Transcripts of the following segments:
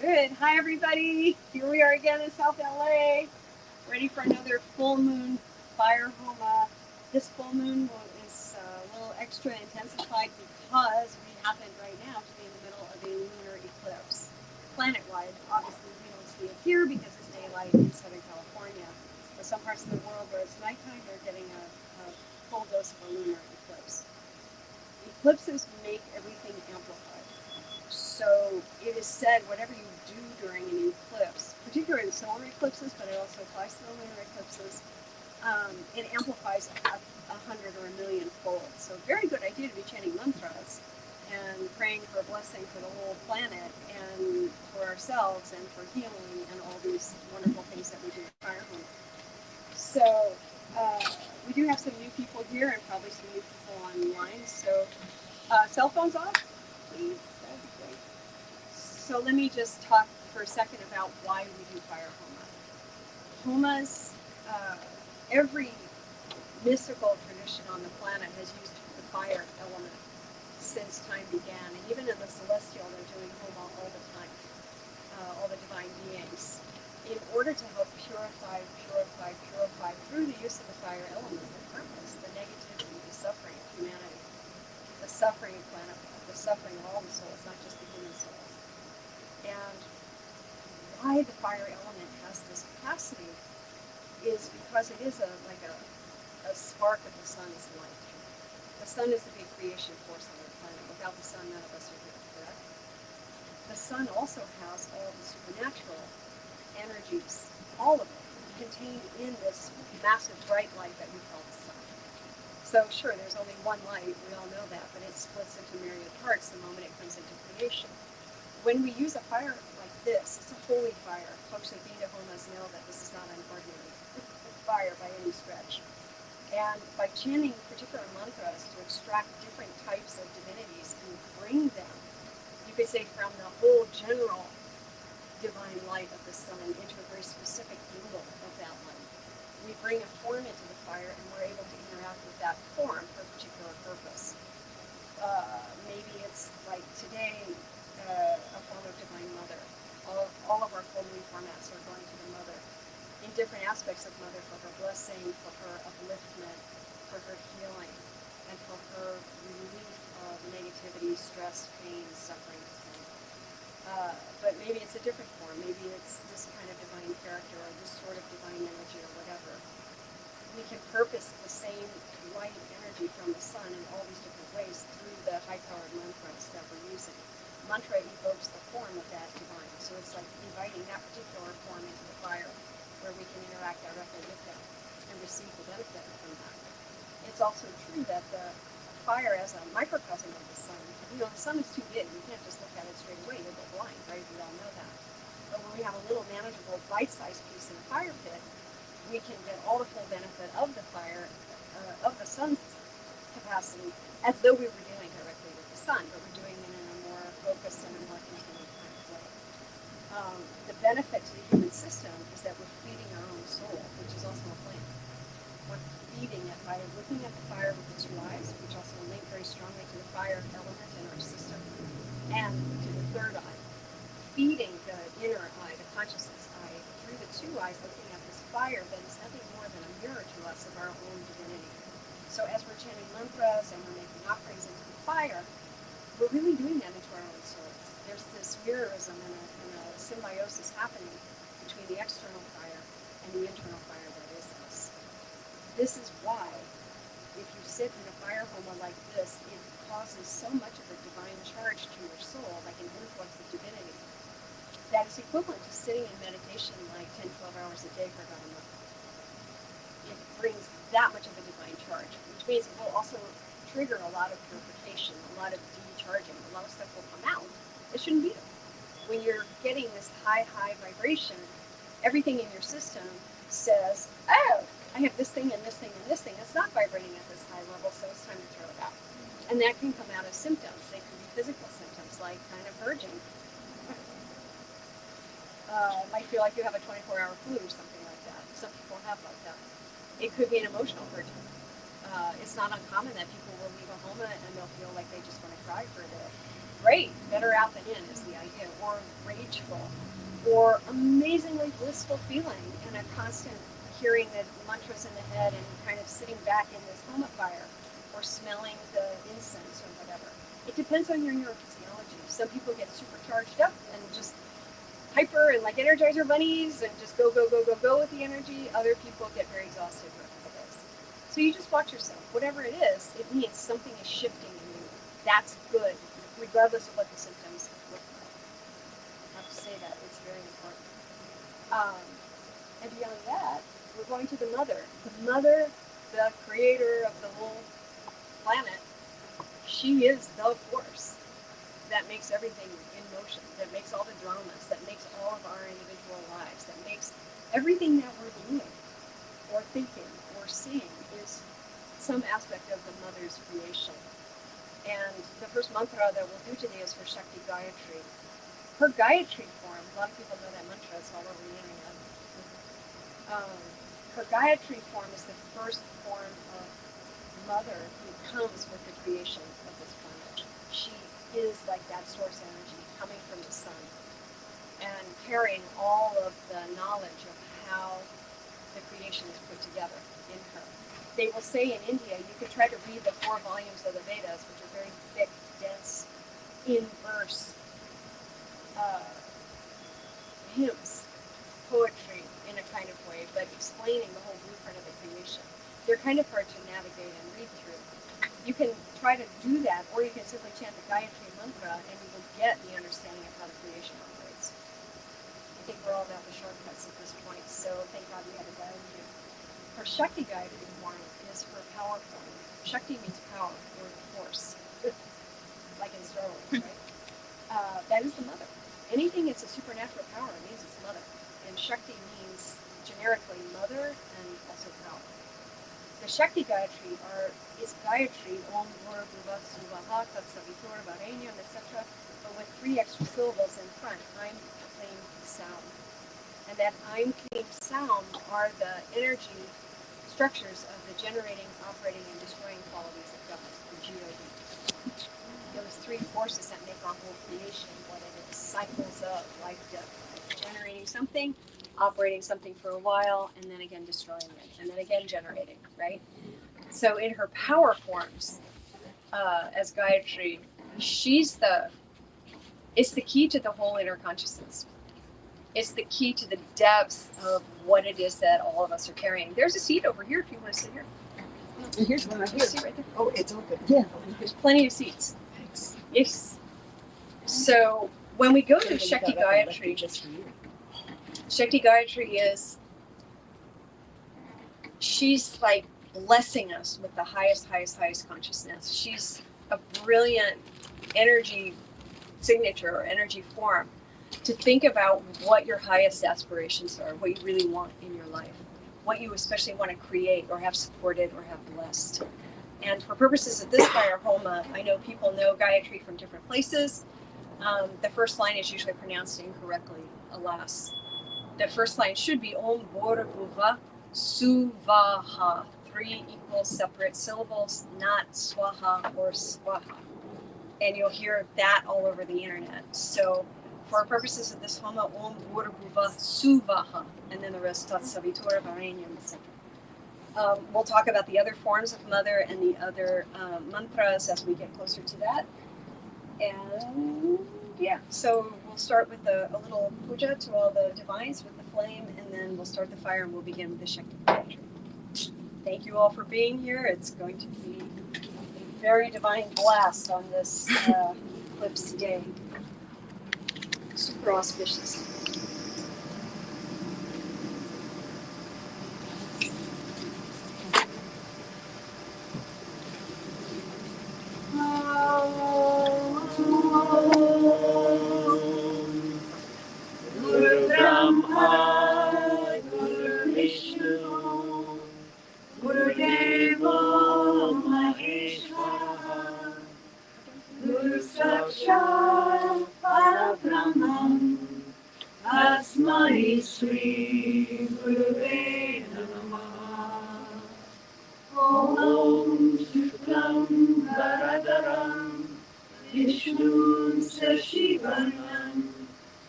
Good. Hi, everybody. Here we are again in South LA, ready for another full moon fire Homa. This full moon is a little extra intensified because we happen right now to be in the middle of a lunar eclipse. Planet-wide, obviously we don't see it here because it's daylight in Southern California. But some parts of the world where it's nighttime, they're getting a full dose of a lunar eclipse. Eclipses make everything amplified. So it is said whatever you do during an eclipse, particularly the solar eclipses, but it also applies to the lunar eclipses, it amplifies 100 or a million fold. So very good idea to be chanting mantras and praying for a blessing for the whole planet and for ourselves and for healing and all these wonderful things that we do at Fire Home. So we do have some new people here and probably some new people online. So cell phones off, please. That'd be great. So let me just talk for a second about why we do fire Homa. Homas, every mystical tradition on the planet has used the fire element since time began. And even in the celestial, they're doing Homa all the time, all the divine beings, in order to help purify through the use of the fire element, the purpose, the negativity, the suffering of humanity, the suffering of planet, the suffering of all the souls, not just the human souls. And why the fire element has this capacity is because it is like a spark of the sun's light. The sun is the big creation force on the planet. Without the sun, none of us are here, correct? The sun also has all the supernatural energies, all of it, contained in this massive bright light that we call the sun. So sure, there's only one light, we all know that, but it splits into myriad parts the moment it comes into creation. When we use a fire like this, it's a holy fire. Folks that beat homas know that this is not an ordinary fire by any stretch. And by chanting particular mantras to extract different types of divinities and bring them, you could say, from the whole general divine light of the sun into a very specific angle of that light. We bring a form into the fire and we're able to interact with that form for a particular purpose. Maybe it's like today, a form of Divine Mother. All of our full moon formats are going to the Mother in different aspects of Mother for her blessing, for her upliftment, for her healing, and for her relief of negativity, stress, pain, suffering. But maybe it's a different form. Maybe it's this kind of divine character or this sort of divine energy or whatever. We can purpose the same light energy from the sun in all these different ways through the high-powered mantras that we're using. Mantra evokes the form of that divine. So it's like inviting that particular form into the fire where we can interact directly with them and receive the benefit from that. It's also true that the fire as a microcosm of the sun, the sun is too big. You can't just look at it straight away. You'll go blind, right? We all know that. But when we have a little manageable bite-sized piece in a fire pit, we can get all the full benefit of the fire, of the sun's capacity, as though we were dealing directly with the sun, but we're doing it in a more focused and a more intimate kind of way. The benefit to the human system is that we're feeding our own soul, which is also a flame. We're feeding it by looking at the fire with the two eyes, which also link very strongly to the fire element in our system, and to the third eye. Feeding the inner eye, the consciousness eye, through the two eyes, looking at this fire that is nothing more than a mirror to us of our own divinity. So as we're chanting mantras and we're making offerings into the fire, we're really doing that into our own souls. There's this mirrorism and a symbiosis happening between the external fire and the internal fire that is us. This is why, if you sit in a fire Homa like this, it causes so much of a divine charge to your soul, like an influx of divinity, that is equivalent to sitting in meditation like 10, 12 hours a day for about a month. It brings that much of a divine charge, which means it will also trigger a lot of purification, a lot of decharging, a lot of stuff will come out. It shouldn't be there. When you're getting this high vibration, everything in your system says, oh, I have this thing and this thing and this thing. It's not vibrating at this high level, so it's time to throw it out. And that can come out as symptoms. They can be physical symptoms, like kind of purging. Might feel like you have a 24-hour flu or something like that. Some people have like that. It could be an emotional purging. It's not uncommon that people will leave a Homa and they'll feel like they just want to cry for a day. Great. better out than in is the idea, or rageful, or amazingly blissful feeling, and a constant hearing the mantras in the head and kind of sitting back in this Homa fire, or smelling the incense or whatever. It depends on your neurophysiology. Some people get super charged up and just hyper and like Energizer bunnies and just go, go, go, go, go with the energy. Other people get very exhausted for a couple days. So you just watch yourself. Whatever it is, it means something is shifting in you. That's good, regardless of what the symptoms look like. I have to say that. It's very important. And beyond that, we're going to the mother. The mother, the creator of the whole planet, she is the force that makes everything in motion, that makes all the dramas, that makes all of our individual lives, that makes everything that we're doing or thinking or seeing is some aspect of the mother's creation. And the first mantra that we'll do today is for Shakti Gayatri. Her Gayatri form, a lot of people know that mantra, it's all over the internet. Her Gayatri form is the first form of mother who comes with the creation of this planet. She is like that source energy coming from the sun and carrying all of the knowledge of how the creation is put together in her. They will say in India, you can try to read the 4 volumes of the Vedas, which are very thick, dense, in-verse hymns, poetry in a kind of way, but explaining the whole blueprint of the creation. They're kind of hard to navigate and read through. You can try to do that, or you can simply chant the Gayatri mantra, and you will get the understanding of how the creation operates. I think we're all about the shortcuts at this point, so thank God we had a guide here. Her Shakti Gayatri form is her power form. Shakti means power or force, like in Star Wars, right? That is the mother. Anything that's a supernatural power means it's mother. And Shakti means generically mother and also power. The Shakti Gayatri is Gayatri, Om, Bhur, Bhuva, Maha, Tat-savitur Varey-nyam, etc., but with 3 extra syllables in front, I'm, Kleem, Saoum. And that I'm, Kleem, Saoum are the energy structures of the generating, operating, and destroying qualities of God, the GOD. Those 3 forces that make our whole creation what it is, cycles of life, death, generating something, operating something for a while, and then again destroying it, and then again generating, right? So in her power forms, as Gayatri, it's the key to the whole inner consciousness. It's the key to the depths of what it is that all of us are carrying. There's a seat over here if you want to sit here. And here's one right here. Seat right there. Oh, it's open. Yeah. There's plenty of seats. Thanks. Yes. So when we go to Shakti Gayatri, Just for you. Shakti Gayatri she's like blessing us with the highest consciousness. She's a brilliant energy signature or energy form to think about what your highest aspirations are, what you really want in your life, what you especially want to create or have supported or have blessed. And for purposes of this fire Homa, I know people know Gayatri from different places. The first line is usually pronounced incorrectly, alas. The first line should be Om Bhur Bhuva Suvaha. 3 equal separate syllables, not Swaha or Swaha. And you'll hear that all over the internet. So for purposes of this Homa, Om Bhur Bhuva Suvaha, and then the rest, Tat-savitur Varey-nyam, etc. We'll talk about the other forms of mother and the other mantras as we get closer to that. And yeah, so we'll start with a little puja to all the divines with the flame, and then we'll start the fire and we'll begin with the Shakti Gayatri. Thank you all for being here. It's going to be a very divine blast on this eclipse day. Super auspicious. Guru Brahma, Guru Vishnu, Guru Deva Maheshwara, Guru Sakshat Parabrahman, Tasmai Shri Gurave Namaha. Om Shuklam Varadaram Vishnu Sashivarnam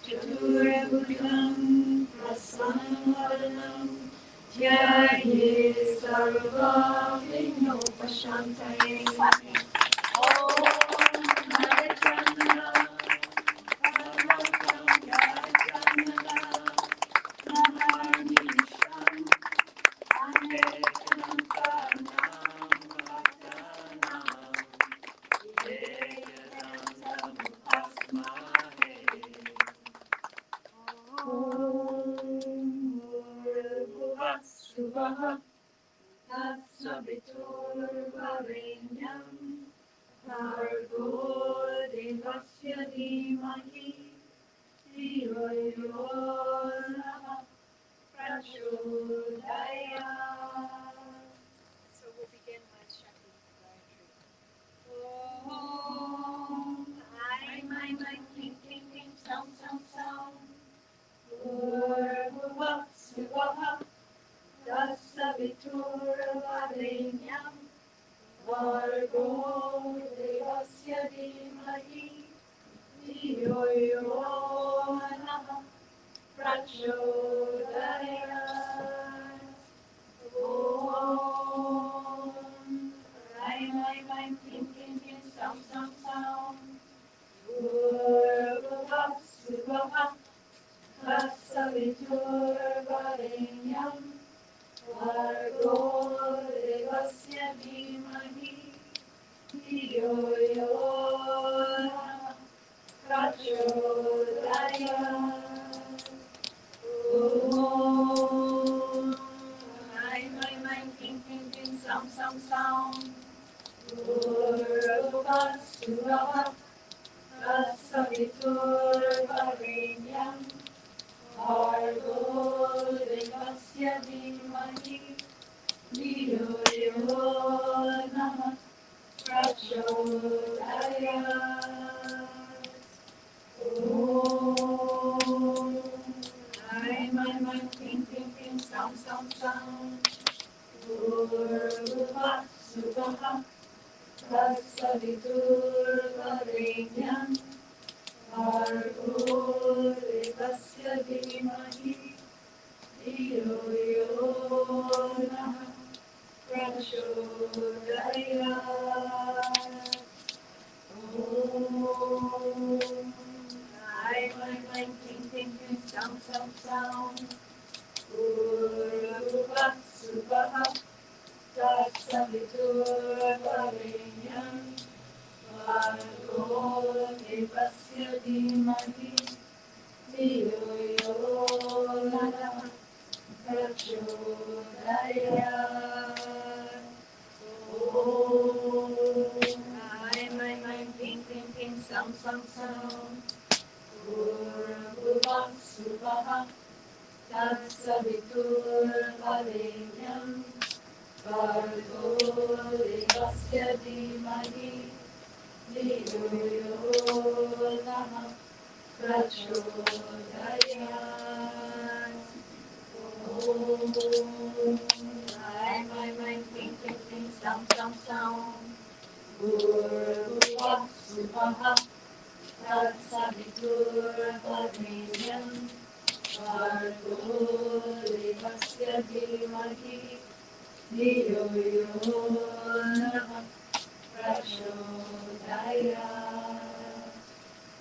Chaturabhujam Prasan-nam Dhyaye Sarva-vignopashantaye Om Narayana Bhagavatam Gayatri Naharnisham Anvedanantanam Bhaktanam Dey-yat Asmahe Bhuva Swaha Tat-savitur Varey-nyam Bhargo Dey-vasya Dhimahi Dhiyo yo Namaha Pracho Die-yat. So we'll begin with Shakti Gayatri. Ting, ting, ting, sound, sound, sound. Bhuva, Swaha, Tat-savitur Varey-nyam, Bhargo Dey-vasya Dhimahi, Dhiyo yo Namaha Pracho Die-yat. Om Hreem, Hreem, Kleem, Kleem, Kleem, Saoum, Saoum, Saoum. Bhuva, Swaha, Tat-savitur Varey-nyam, Bhargo Dey-vasya Dhimahi, Dhiyo yo Namaha Pracho Die-yat. Om Hreem, Hreem, Hreem, Kleem, Kleem, Kleem, Saoum, Saoum, Saoum. Bhuva, Swaha, Tat-savitur Varey-nyam, Bhargo Dey-vasya Dhimahi, Dhiyo yo Namaha Pracho Die-yat. Om Hreem, Hreem, Hreem, Kleem, Kleem, Kleem, Saoum, Saoum, Saoum. Bhuva, Swaha, Tat-savitur Varey-nyam, Bhargo Dey-vasya Dhimahi, Dhiyo yo Namaha Pracho Die-yat. Om Hreem, Hreem, Hreem, Kleem, Kleem, Kleem, Saoum, Saoum, Saoum. Bhuva, Swaha, Tat-savitur Varey-nyam, Bhargo Dey-vasya Dhimahi, Dhiyo yo Namaha Pracho Die-yat. Om Hreem, Hreem, Hreem, Kleem, Kleem, Kleem, Saoum, Saoum, Saoum. Bhuva, Swaha, Tat-savitur Varey-nyam, Bhargo Dey-vasya Dhimahi, Dhiyo yo Namaha Pracho Die-yat. Om Hreem, Hreem, Hreem, Kleem, Kleem, Kleem, Saoum, Saoum, Saoum. Bhuva, Swaha, Tat-savitur Varey-nyam, Bhargo Dey-vasya Dhimahi, Dhiyo yo Namaha Pracho Die-yat.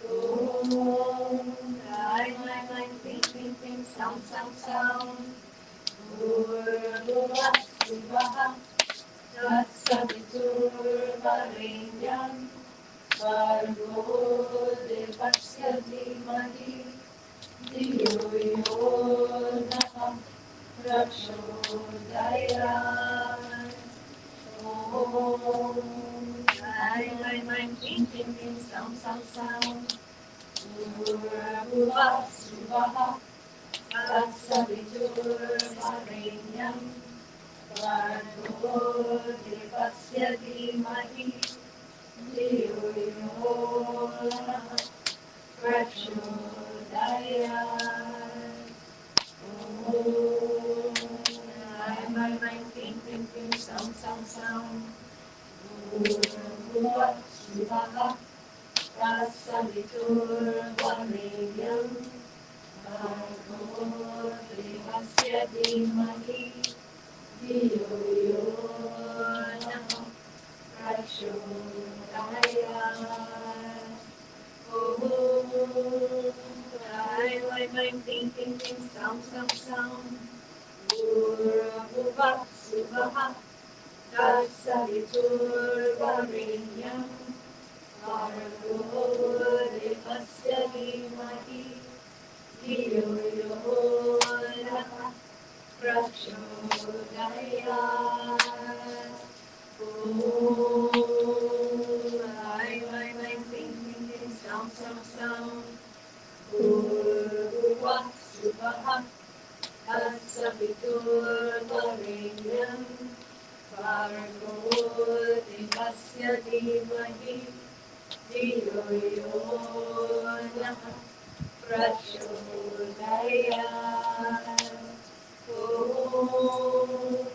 Om Hreem, Hreem, Hreem, Kleem, Kleem, Kleem, Saoum, Saoum, Saoum. Bhuva, Swaha, Tat-savitur Varey-nyam, Bhargo Dey-vasya Dhimahi, Dhiyo yo Namaha Pracho Die-yat. Om Hreem, Hreem, Hreem, Kleem, Kleem, Kleem, Saoum, Saoum, Saoum. Bhuva, Swaha, Tat-savitur Varey-nyam, Bhargo Dey-vasya Dhimahi, Dhiyo yo Namaha Pracho Die-yat. Om Hreem, Hreem, Hreem, Kleem, Kleem, Kleem, Saoum, Saoum, Saoum. Bhuva, Swaha, Tat-savitur Varey-nyam Bhargo Dey-vasya Dhimahi Dhiyo yo Namaha Pracho Die-yat. Oh, I'm thinking, Saoum. Bhur, Bhuva, Suvaha, Tat-savitur Varey-nyam, Bhargo, Dey-vasya Dhimahi, Dhiyo yo Namaha, Pracho Die-yat. Oh, I'm thinking, Saoum. Bhur, Suvaha, Tat-savitur Varey-nyam, Bhargo, Dey-vasya Dhimahi, Dhiyo yo Namaha, Pracho Die-yat. Oh,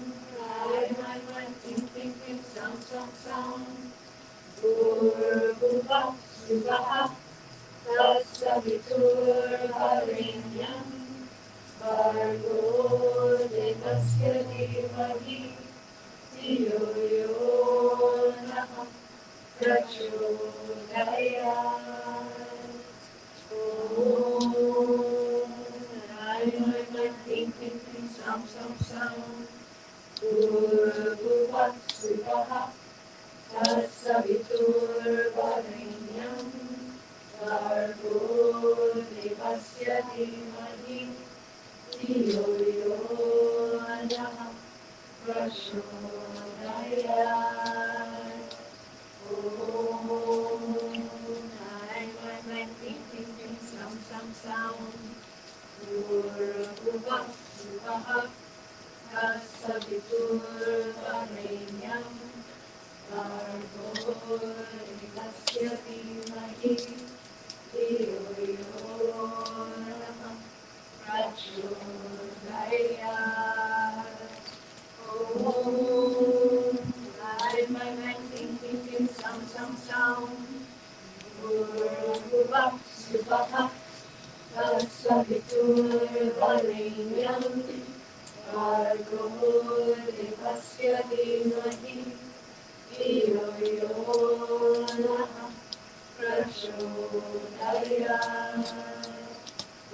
I'm thinking, Saoum. Bhur, Bhuva, Suvaha, Tat-savitur Varey-nyam, Bhargo, Dey-vasya Dhimahi, Dhiyo yo Namaha, Pracho Die-yat. Oh, I'm thinking, Saoum. Bhur, Bhuva, Suvaha, Tat-savitur Varey-nyam, Bhargo, Dey-vasya Dhimahi, Dhiyo yo Namaha, Pracho Die-yat. Oh, I'm thinking, Saoum. Bhur, Bhuva, Suvaha, Tat-savitur Varey-nyam, Bhargo, Dey-vasya Dhimahi, Dhiyo yo Namaha, Pracho Die-yat. Oh, I'm thinking, Saoum. Bhur, Bhuva, Suvaha, Tat-savitur Varey-nyam, Bhargo, Dey-vasya Dhimahi, Dhiyo yo Namaha, Pracho Die-yat.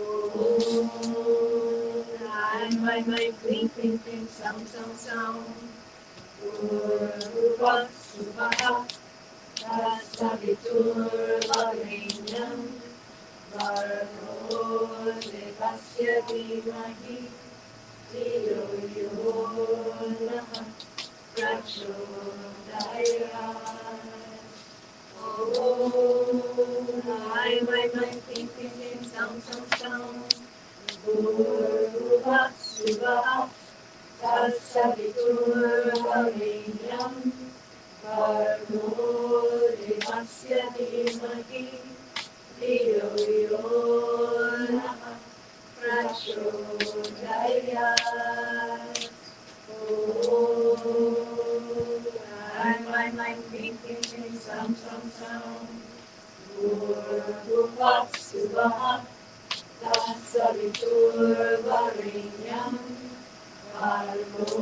Oh, I'm thinking, Saoum. Bhur, Bhuva, Suvaha, Tat-savitur Varey-nyam, Bhargo, Dey-vasya Dhimahi, Dhiyo yo Namaha, Pracho Die-yat. Oh, I'm thinking, Saoum. Bhur, Bhuva, Suvaha, Tat-savitur Varey-nyam, Bhargo, Dey-vasya Dhimahi, Dhiyo yo Namaha, Pracho Die-yat. Oh, I'm thinking, Saoum. Bhur, Bhuva, Suvaha, Tat-savitur Varey-nyam, Bhargo,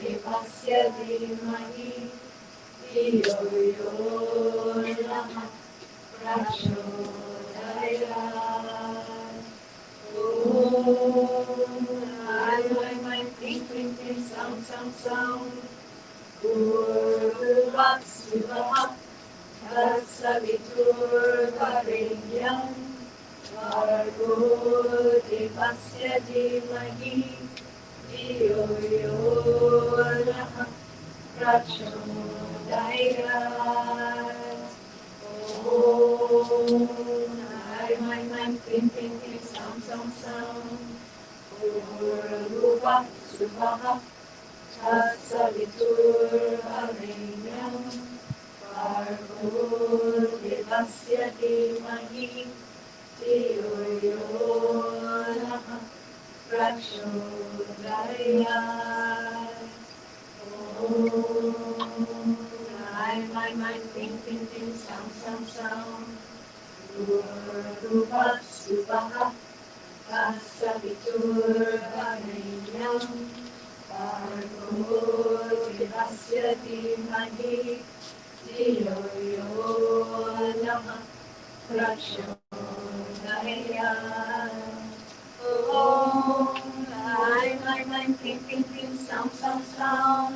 Dey-vasya Dhimahi, Dhiyo yo Namaha, Pracho Die-yat. Oh, I'm thinking, Saoum. Bhur, Bhuva, Suvaha, Tat-savitur Varey-nyam, Bhargo, Dey-vasya Dhimahi, Dhiyo yo Namaha, Pracho Die-yat. Oh, I'm thinking, Saoum. Bhur, Bhuva, Suvaha, Tat-savitur Varey-nyam, Bhargo, Dey-vasya Dhimahi, Dhiyo yo Namaha, Pracho Die-yat. Oh, I'm thinking, Saoum. Bhuva Tat-savitur Varey-nyam Bhargo Dey-vasya Dhimahi Dhiyo yo Namaha Pracho Dey-yat. Om Ai Ai Ai Ping Ping Ping Saum Saum Saum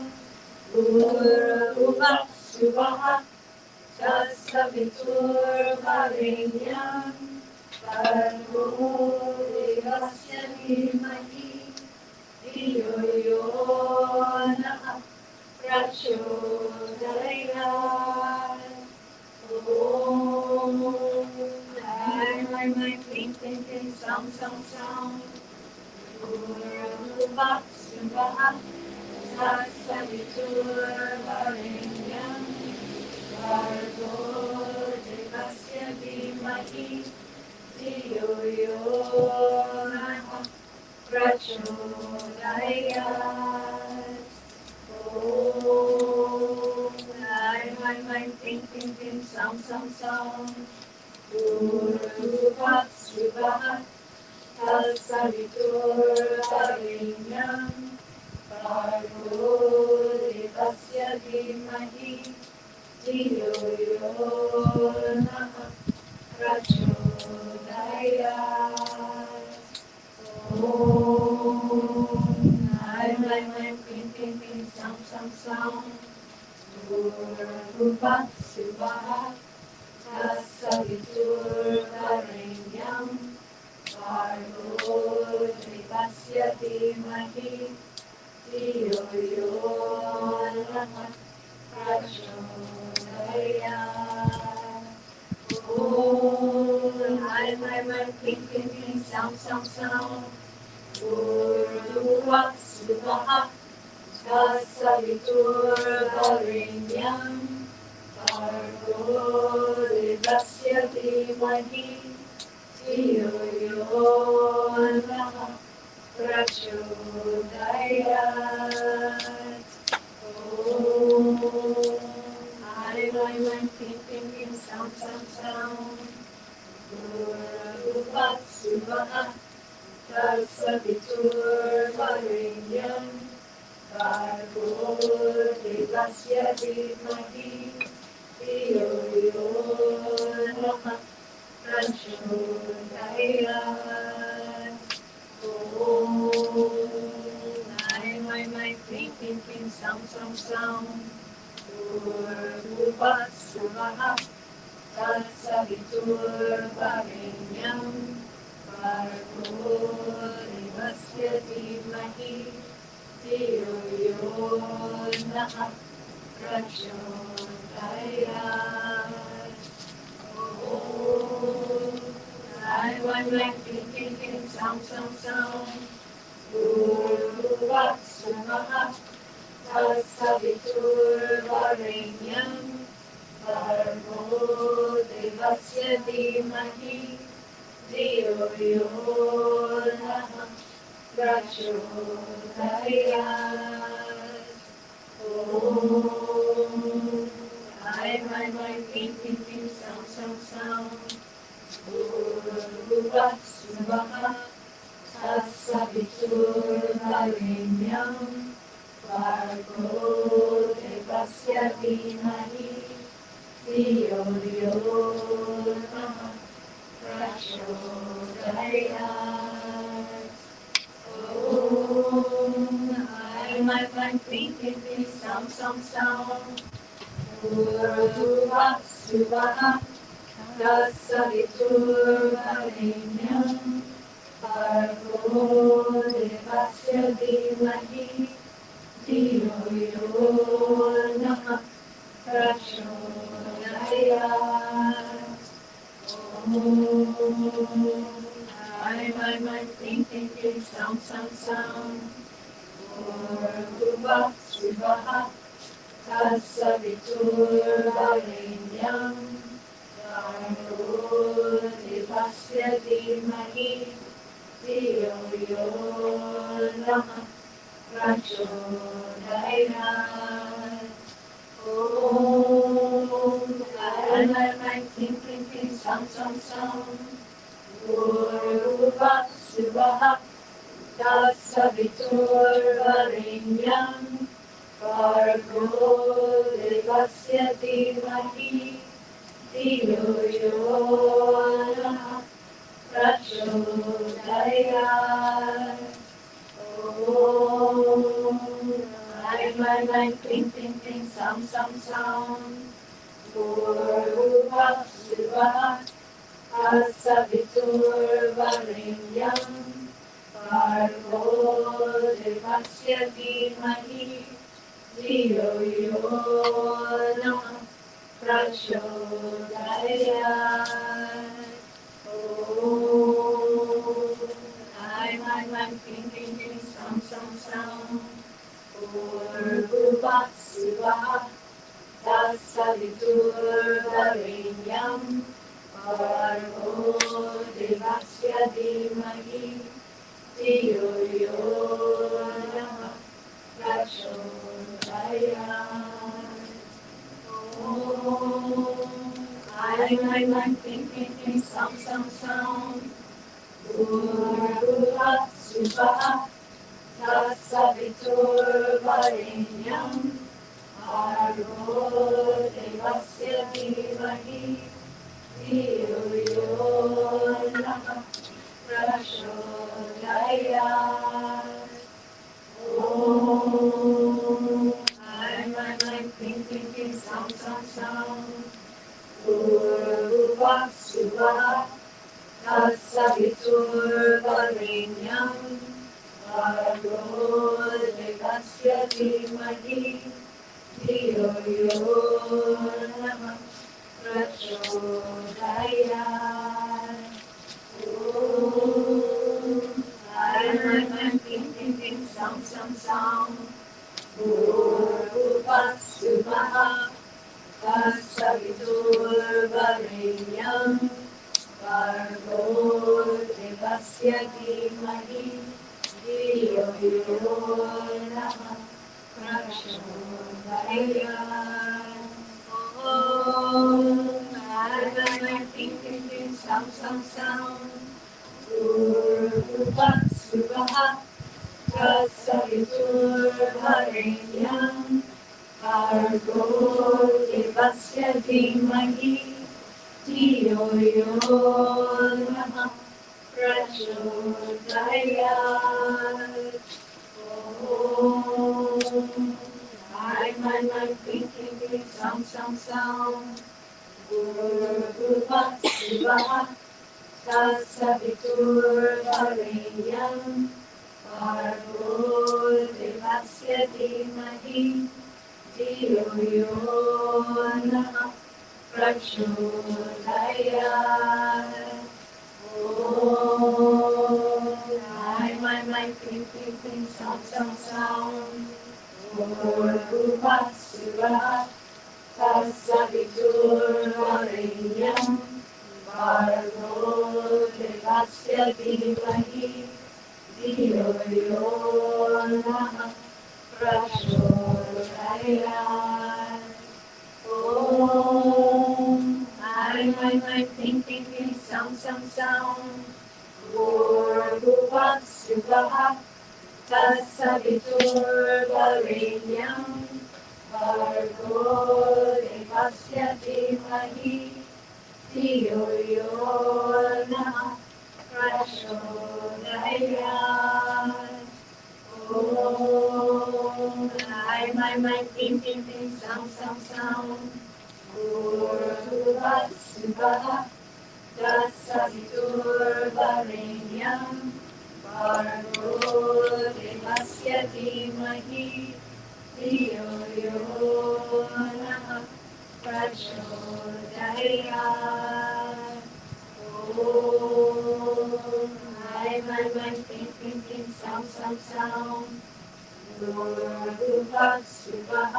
Bhuva Tat-savitur Varey-nyam Bhargo Dey-vasya Dhimahi Dhiyo yo Namaha Pracho Dey-yat. Om Ai Ai Ai Ping Ping Ping Saum Saum Saum Bhuva Tat-savitur Varey-nyam Bhargo Dey-vasya Dhimahi Dhiyo yo Namaha Pracho Dey-yat. Om Ai Ai Ai Ping Ping Ping Saum Saum Saum Bhuva Tat-savitur Varey-nyam Bhargo Dey-vasya Dhimahi Dhiyo yo Namaha Pracho Dey-yat. Om Ai Ai Ai Ping Ping Ping Saum Saum Saum Bhuva Tat-savitur Varey-nyam Bhargo Dey-vasya Dhimahi Dhiyo yo Namaha Pracho Dey-yat. Om Ai Ai Ai Ping Ping Ping Saum Saum Saum Bhuva Tat-savitur Varey-nyam Bhargo Dey-vasya Dhimahi Dhiyo yo Namaha Pracho Dey-yat. Om Ai Ai Ai Ping Ping Ping Saum Saum Saum Bhuva Tat-savitur Varey-nyam Bhargo Dey-vasya Dhimahi Dhiyo yo Namaha Pracho Dey-yat. Om Ai Ai Ai Ping Ping Ping Saum Saum Saum Bhuva Tat-savitur Varey-nyam Bhargo Dey-vasya Dhimahi Dhiyo yo Namaha Pracho Dey-yat. Om Ai Ai Ai Ping Ping Ping Saum Saum Saum Bhuva Tat-savitur Varey-nyam Bhargo Dey-vasya Dhimahi Dhiyo yo Namaha Pracho Dey-yat. Om Ai Ai Ai Ping Ping Ping Saum Saum Saum Bhuva Tat-savitur Varey-nyam Bhargo Dey-vasya Dhimahi Dhiyo yo Namaha Pracho Dey-yat. Om Ai Ai Ai Ping Ping Ping Saum Saum Saum Bhuva Tat-savitur Varey-nyam Bhargo Dey-vasya Dhimahi Dhiyo yo Namaha Pracho Dey-yat. Om Ai Ai Ai Ping Ping Ping Saum Saum Saum Bhuva Tat-savitur Varey-nyam Bhargo Dey-vasya Dhimahi Dhiyo yo Namaha Pracho Dey-yat. Om I'm Cleem, Cleem, Cleem, Saoum, Saoum, Saoum. Bhur-Bhuva-Svah. Tat-savitur Varey-nyam. Bhargo Dey-vasya Dhimahi. Dhiyo yo Namaha. Pracho Die-yat. I'm Cleem, Cleem, Cleem, Saoum, Saoum, Saoum. Bhur-Bhuva-Svah. Tat-savitur Varey-nyam. Bhargo Dey-vasya Dhimahi. Dhiyo yo Namaha. Pracho Die-yat. I'm Cleem, Cleem, Cleem, Saoum, Saoum, Saoum. Bhur-Bhuva-Svah. Tat-savitur Varey-nyam. Bhargo Dey-vasya Dhimahi. Dhiyo yo Namaha. Pracho Die-yat. I'm Cleem, Cleem, Cleem, Saoum, Saoum, Saoum. Bhur-Bhuva-Svah. Tat-savitur Varey-nyam. Bhargo Dey-vasya Dhimahi. Dhiyo yo Namaha. Pracho Die-yat. I'm Cleem, Cleem, Cleem, Saoum, Saoum, Saoum. Bhur-Bhuva-Svah. Tat-savitur Varey-nyam. Bhargo Dey-vasya Dhimahi. Dhiyo yo Namaha. Pracho Die-yat. I'm Cleem, Cleem, Cleem, Saoum, Saoum, Saoum. Bhur-Bhuva-Svah. Tat-savitur Varey-nyam. Bhargo Dey-vasya Dhimahi. Dhiyo yo Namaha. Pracho Die-yat. I'm Cleem, Cleem, Cleem, Saoum, Saoum, Saoum. Bhur-Bhuva-Svah. Tat-savitur Varey-nyam. Bhargo Dey-vasya Dhimahi. Dhiyo yo Namaha. Pracho Die-yat. I'm Cleem, Cleem, Cleem, Saoum, Saoum, Saoum. Bhur-Bhuva-Svah. Tat-savitur Varey-nyam. Bhargo Dey-vasya Dhimahi. Dhiyo yo Namaha. Pracho Die-yat. I'm Cleem, Cleem, Cleem, Saoum, Saoum, Saoum. Bhur-Bhuva-Svah. Tat-savitur Varey-nyam. Bhargo Dey-vasya Dhimahi. Dhiyo yo Namaha. Pracho Die-yat. I'm Cleem, Cleem, Cleem, Saoum, Saoum, Saoum. Bhur-Bhuva-Svah. Tat-savitur Varey-nyam. Bhargo Dey-vasya Dhimahi. Dhiyo yo Namaha. Pracho Die-yat. I'm Cleem, Cleem, Cleem, Saoum, Saoum, Saoum. Bhur-Bhuva-Svah. Tat-savitur Varey-nyam. Bhargo Dey-vasya Dhimahi. Dhiyo yo Namaha. Pracho Die-yat. I'm Cleem, Cleem, Cleem, Saoum, Saoum, Saoum. Bhur-Bhuva-Svah.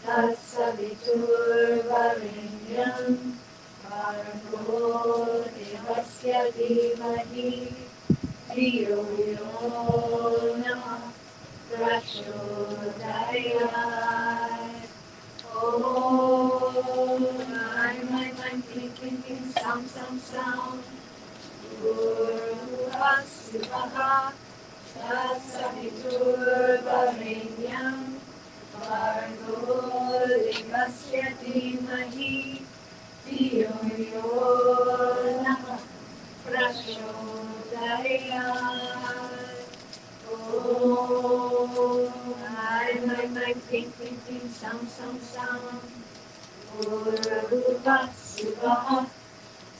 Tat-savitur Varey-nyam. Bhargo Dey-vasya Dhimahi. Dhiyo yo Namaha. Pracho Die-yat. I'm thinking, sound, sound. Bhuva, Swaha, Tat-savitur Varey-nyam, Bhargo, Dey-vasya Dhimahi, Dhiyo yo Namaha, Pracho, Die-yat. I'm thinking, sound, sound. Bhuva, Swaha,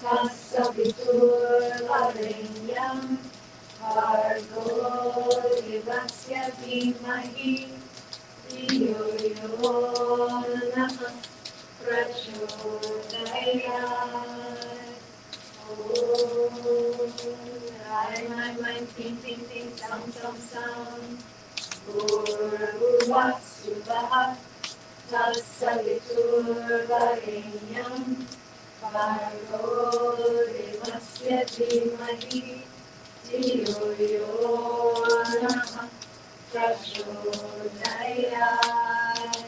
Tat-savitur Varey-nyam, Bhargo, Dey-vasya Dhimahi, Dhiyo yo Namaha, Pracho, Die-yat. I'm thinking, sound, sound. Bhuva, Swaha, Tat-savitur Varey-nyam, Bhargo, Dey-vasya Dhimahi, Dhiyo yo Namaha, Pracho, Die-yat.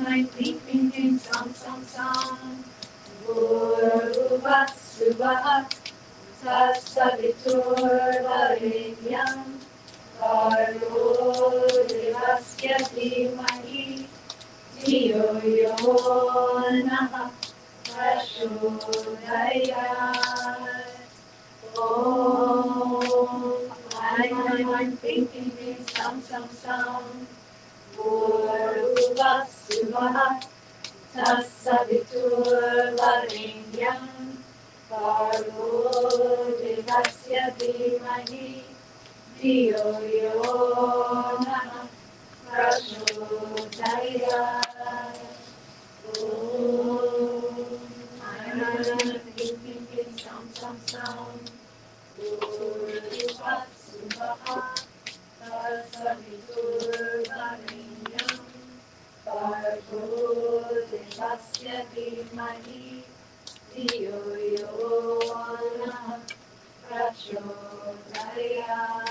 I'm thinking, sound. Bhuva, Swaha, Tat-savitur Varey-nyam, Bhargo, Dey-vasya Dhimahi, Dhiyo yo Namaha, Pracho, Die-yat. I'm thinking, sound. Bhuva, Swaha, Tat-savitur Varey-nyam, Bhargo, Dey-vasya Dhimahi, Dhiyo yo Namaha, Pracho, Die-yat. I'm thinking, sound. Bhuva, Swaha, Tat-savitur Varey-nyam, Bhargo, Dey-vasya Dhimahi, Dhiyo yo Namaha, Pracho, Die-yat.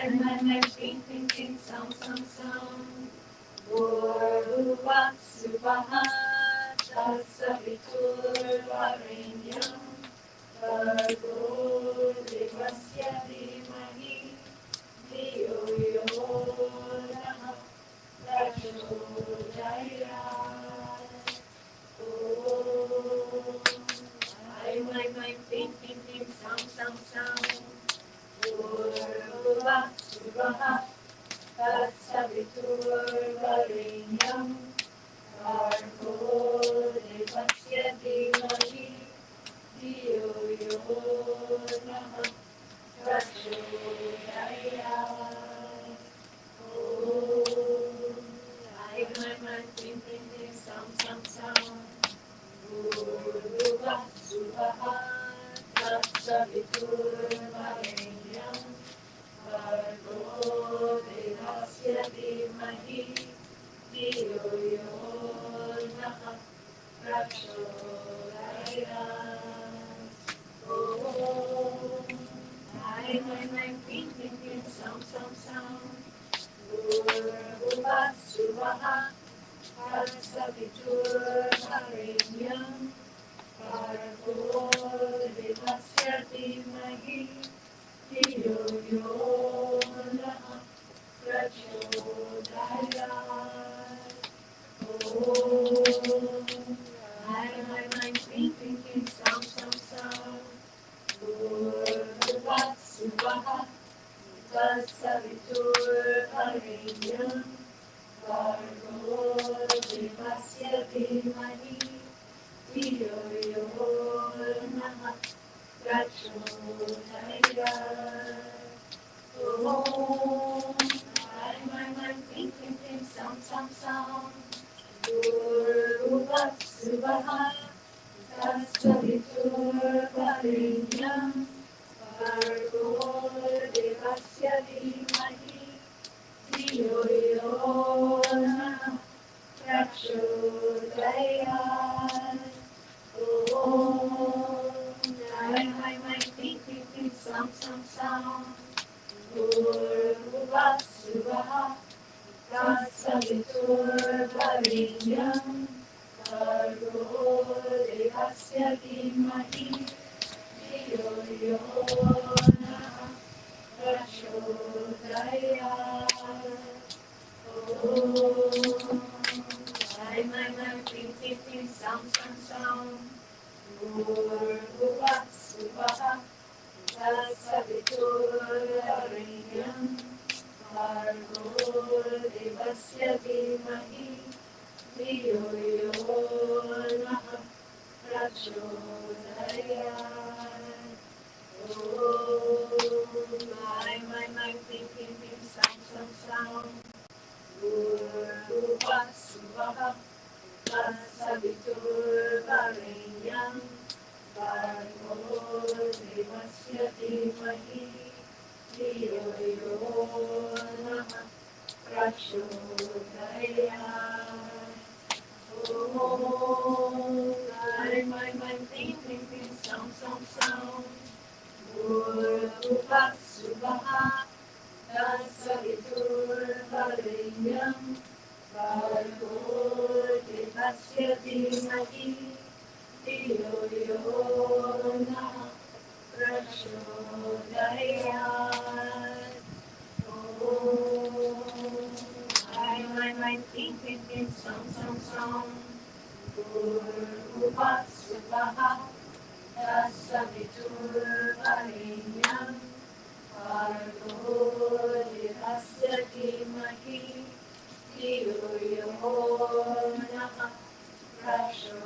I'm thinking, sound. Bhuva, Swaha, Tat-savitur Varey-nyam, Bhargo, Dey-vasya Dhimahi, Dhiyo yo Namaha, Pracho, Die-yat. I'm thinking, sound. Bhuva, Swaha, Tat-savitur Varey-nyam, Bhargo, Dey-vasya Dhimahi, Dhiyo yo Namaha, Pracho, Die-yat. I'm thinking, sound. Bhuva, Swaha, Tat-savitur Varey-nyam, Bhargo, Dey-vasya Dhimahi, Dhiyo yo Namaha, Pracho, Die-yat. I'm thinking, sound. Bhuva, Swaha, Tat-savitur Varey-nyam, Bhargo, Dey-vasya Dhimahi, Dhiyo yo Namaha, Pracho, Die-yat. I'm thinking, sound. Bhuva, Swaha, Tat-savitur Varey-nyam, Bhargo, Dey-vasya Dhimahi, Dhiyo yo Namaha, Pracho, Die-yat. I'm thinking, sound. Bhuva, Swaha, Tat-savitur Varey-nyam, Bhargo, Dey-vasya Dhimahi, Dhiyo yo Namaha, Pracho, Die-yat. I'm thinking, sound. Bhuva, Suvaha Tat-savitur Varey-nyam Bhargo Dey-vasya Dhimahi Dhiyo yo Maha Pracho Dey-yat Klim Klim Klim Saoum Saoum Saoum Bhur Bhuva Suvaha Tat-savitur Varey-nyam Bhargo Dey-vasya Dhimahi Dhiyo yo Maha Pracho Dey-yat Klim Klim Klim Saoum Saoum Saoum Bhur Bhuva Suvaha Tat-savitur Varey-nyam Bhargo Dey-vasya Dhimahi Dhiyo yo Maha Pracho Klim Klim Klim Saoum Saoum Saoum Bhur Bhuva Suvaha Tat-savitur Varey-nyam Bhargo Dey-vasya Dhimahi Dhiyo yo Maha Pracho Klim Klim Klim Saoum Saoum Saoum Bhur Bhuva Suvaha Tat-savitur Varey-nyam Bhargo Dey-vasya Dhimahi Dhiyo yo Maha Pracho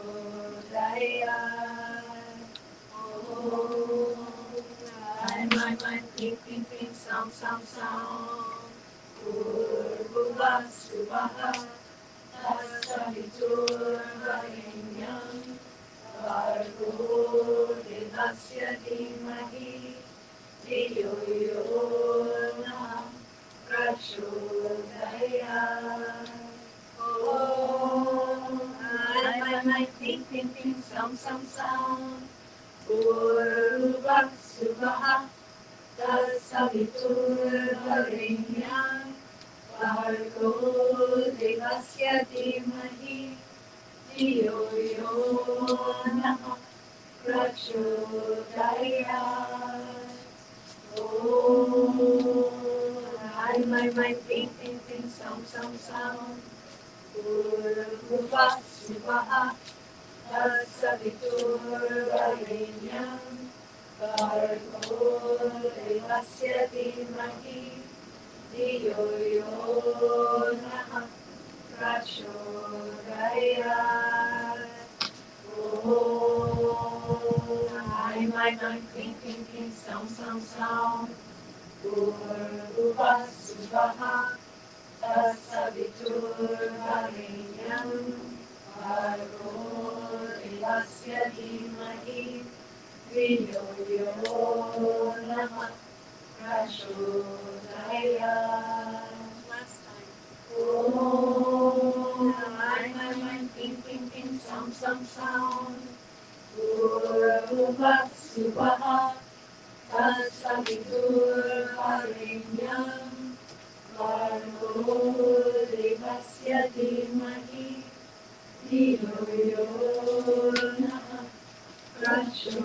Klim Klim Klim Saoum Saoum Saoum Bhur Bhuva Suvaha Tat-savitur Varey-nyam Bhargo Dey-vasya Dhimahi Dhiyo yo Maha Pracho Klim Klim Klim Saoum Saoum Saoum Bhur Bhuva Suvaha Tat-savitur Varey-nyam Bhargo Dey-vasya Dhimahi Dhiyo yo Maha Pracho Klim Klim Klim Saoum Saoum Saoum Bhur Bhuva Suvaha Tat-savitur Varey-nyam Bhargo Dey-vasya Dhimahi Dhiyo yo Maha Pracho Klim Klim Klim Saoum Saoum Saoum Bhur Bhuva Suvaha Tat-savitur Varey-nyam Bhargo Dey-vasya Dhimahi Dhiyo yo Maha Pracho Last time. Klim Klim Klim Saoum Saoum Saoum Bhur Bhuva Suvaha Tat-savitur Varey-nyam Bhargo Dey-vasya Dhimahi Dhiyo yo Maha Pracho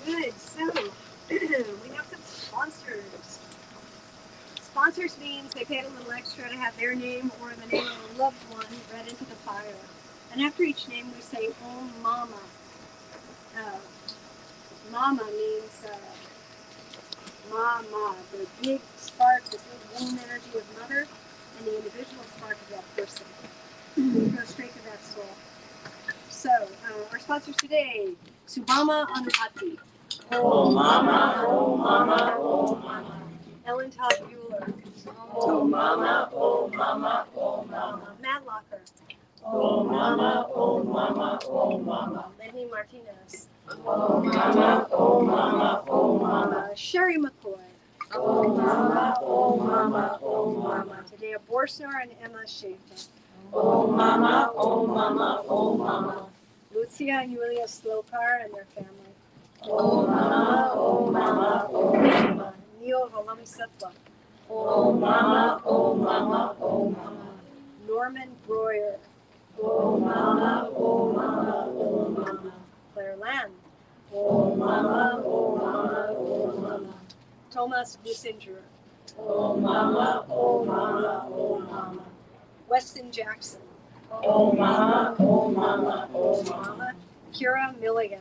Good. So we have some sponsors. Sponsors means they paid a little extra to have their name or the name of a loved one read into the fire. And after each name, we say Om Mama. Mama means Mama, the big spark, the big womb energy of mother, and the individual spark of that person. Go straight to that soul. So, our sponsors today, Subama Anuhati. Oh mama, oh mama, oh mama. Ellen Todd Bueller. Oh mama, oh mama, oh mama. Matt Locker. Oh mama, oh mama, oh mama. Lenny Martinez. Oh mama, oh mama, oh mama. Sherry McCoy. Oh mama, oh mama, oh mama. Borsar and Emma Schaefer. Oh Mama, oh Mama, oh Mama. Lucia and Julia Slokar and their family. Oh Mama, oh Mama, oh Mama. Neil Holam Setwa. Oh Mama, oh Mama, oh Mama. Norman Breuer. Oh Mama, oh Mama, oh Mama. Claire Land. Oh Mama, oh Mama, oh Mama. Thomas Bussinger. Oh Mama, oh Mama, oh Mama. Weston Jackson. Oh Mama, oh Mama, oh Mama. Kira Milligan.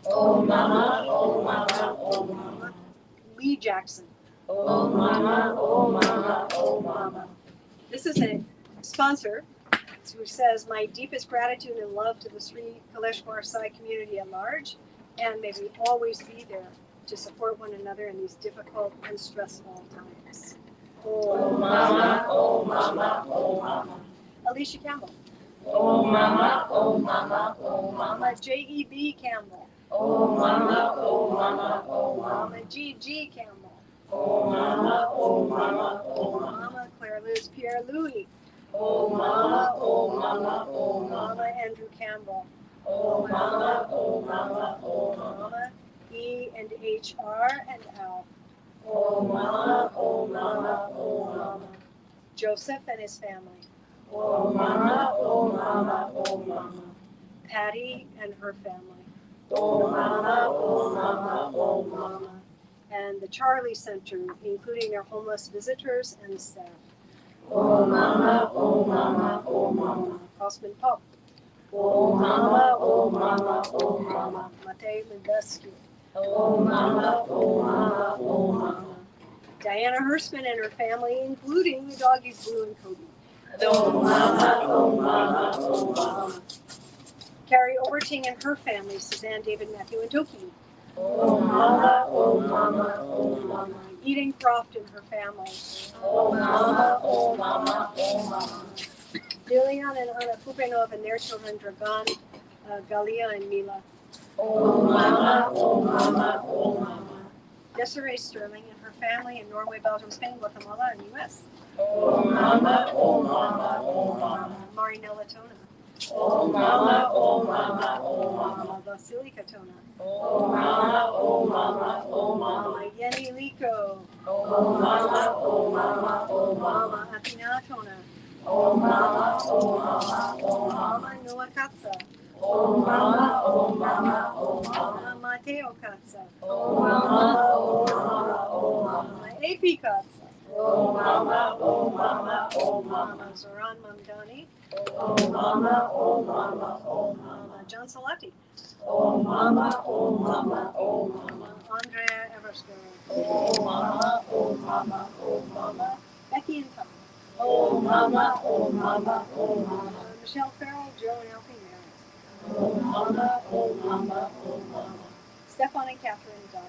Oh Mama, oh Mama, oh Mama. Lee Jackson. Oh Mama, oh Mama, oh Mama. This is a sponsor who says, my deepest gratitude and love to the Sri Kaleshwar Sai community at large, and may we always be there to support one another in these difficult and stressful times. Oh Mama, oh Mama, oh Mama. Alicia Campbell. Oh Mama, oh Mama, oh Mama. Mama J.E.B. Campbell. Oh Mama, oh Mama, oh Mama. Mama G.G. Campbell. Oh Mama, oh Mama, oh Mama. Mama Claire Liz Pierre Louis. Oh Mama, oh Mama, oh Mama. Mama Andrew Campbell. Oh Mama, oh Mama, oh Mama. Mama E and H R and L. Oh Mama, oh Mama, oh Mama. Joseph and his family. Oh Mama, oh Mama, oh Mama. Patty and her family. Oh Mama, oh Mama, oh Mama. And the Charlie Center, including their homeless visitors and staff. Oh Mama, oh Mama, oh Mama. Osman Pop. Oh Mama, oh Mama, oh Mama. Matej Lindesky. Oh Mama, oh Mama, oh Mama. Diana Hirschman and her family, including the doggies Blue and Cody. Oh Mama, oh Mama, oh Mama. Carrie Overting and her family, Suzanne, David, Matthew, and Toki. Oh Mama, oh Mama, oh Mama. Eden Croft and her family. Oh Mama, oh Mama, oh Mama. Lilian and Anna Kupenov and their children, Dragan, Galia, and Mila. Oh Mama, oh Mama, oh Mama. Desiree Sterling and her family in Norway, Belgium, Spain, Guatemala, and U.S. Oh Mama, oh Mama, oh Mama. Marinella Tona. Oh Mama, oh Mama, oh Mama. Vasilika Tona. Oh Mama, oh Mama, oh Mama. Mama Yeni Liko. Oh Mama, oh Mama, oh Mama. Mama Athena Tona. Oh Mama, oh Mama, oh Mama. Mama Noah Katsa. Oh Mama, oh Mama, oh Mama Mama. Mateo Katsa. Oh Mama, oh Mama, oh Mama. Mama AP Katsa. Oh Mama, oh Mama, oh Mama. Mama Zoran Mamdani. Oh Mama, oh Mama, oh Mama. Mama John Salati. Oh Mama, oh Mama, oh Mama. Mama Andrea Eversky. Oh Mama, oh Mama, oh Mama. Mama Becky and Tom. Oh Mama, oh Mama, oh Mama. Michelle Farrell, Joe and Alfie Mary. Oh Mama, oh Mama, oh Mama. Stefan and Catherine Donna.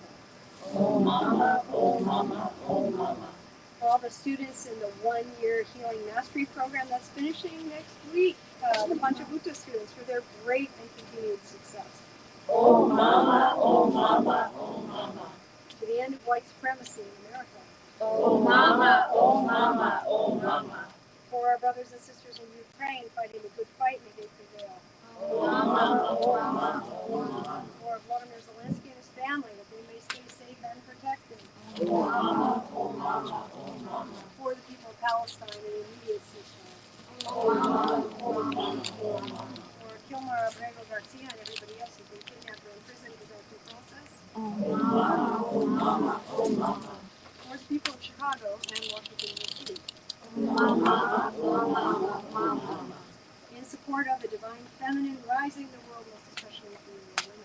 Oh Mama, oh Mama, oh Mama. For all the students in the one-year Healing Mastery program that's finishing next week, the Panchabhuta students, for their great and continued success. Oh Mama, oh Mama, oh Mama. To the end of white supremacy in America. Oh Mama, oh Mama, oh Mama. For our brothers and sisters in Ukraine fighting the good fight, may they prevail. Oh Mama, oh Mama, oh Mama. For Vladimir Zelensky and his family, that they may stay safe and protected. Oh Mama, oh Mama, oh Mama. For the people of Palestine and the immediate Israel. Oh Mama, oh Mama, oh Mama. For Kilmar Abrego Garcia and everybody else who's been kidnapped or imprisoned without due process. Oh Mama, oh Mama, oh Mama. For the people of Chicago and Washington, D.C. Oh Mama, oh Mama, oh Mama. In support of the divine feminine rising the world, most especially through women.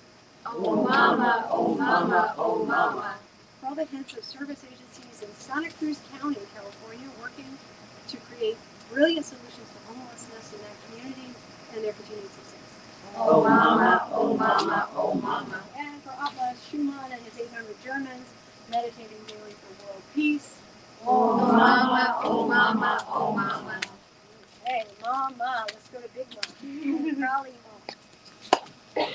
Oh Mama, oh Mama, oh Mama. For all the heads of service agencies in Santa Cruz County, California, working to create brilliant solutions to homelessness in that community and their continued success. Oh Mama, oh Mama, oh Mama. And for Atlas Schumann and his 800 Germans, meditating daily for world peace. Oh Mama, oh Mama, oh Mama. Hey, Mama, let's go to Big Mom. Probably Mom.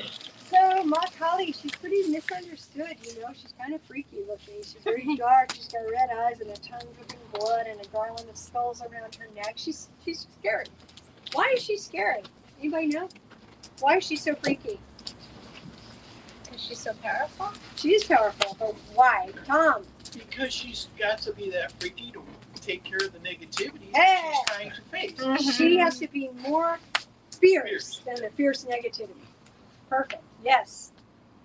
So Ma Kali, she's pretty misunderstood, you know. She's kind of freaky looking. She's very dark. She's got red eyes and a tongue dripping blood and a garland of skulls around her neck. She's scary. Why is she scary? Anybody know? Why is she so freaky? Because she's so powerful. She is powerful, but why? Tom. Because she's got to be that freaky to take care of the negativity Hey. that she's trying to face. Mm-hmm. She has to be more fierce than the fierce negativity. Perfect. Yes.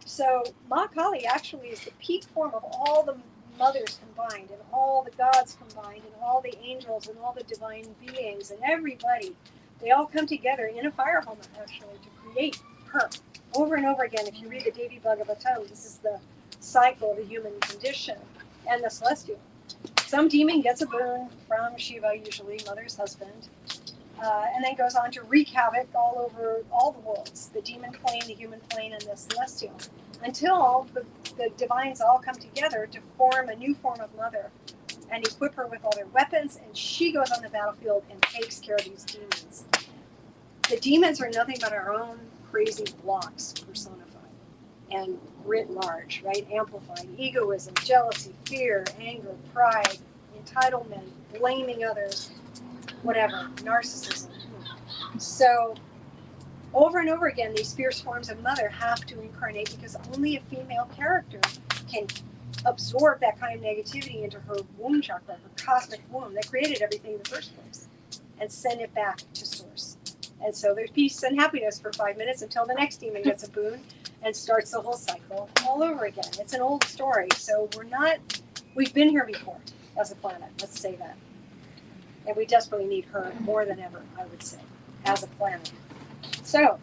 So Ma Kali actually is the peak form of all the mothers combined, and all the gods combined, and all the angels, and all the divine beings, and everybody. They all come together in a fire homa actually to create her over and over again. If you read the Devi Bhagavatam, this is the cycle of the human condition and the celestial. Some demon gets a boon from Shiva, usually mother's husband, and then goes on to wreak havoc all over all the worlds, the demon plane, the human plane, and the celestial, until the divines all come together to form a new form of mother and equip her with all their weapons, and she goes on the battlefield and takes care of these demons. The demons are nothing but our own crazy blocks personified and writ large, right? Amplified. Egoism, jealousy, fear, anger, pride, entitlement, blaming others, whatever, narcissism. So over and over again, these fierce forms of mother have to incarnate because only a female character can absorb that kind of negativity into her womb chakra, her cosmic womb that created everything in the first place, and send it back to source. And so there's peace and happiness for 5 minutes until the next demon gets a boon and starts the whole cycle all over again. It's an old story, so we've been here before as a planet, let's say that. And we desperately need her more than ever, I would say, as a planet. So,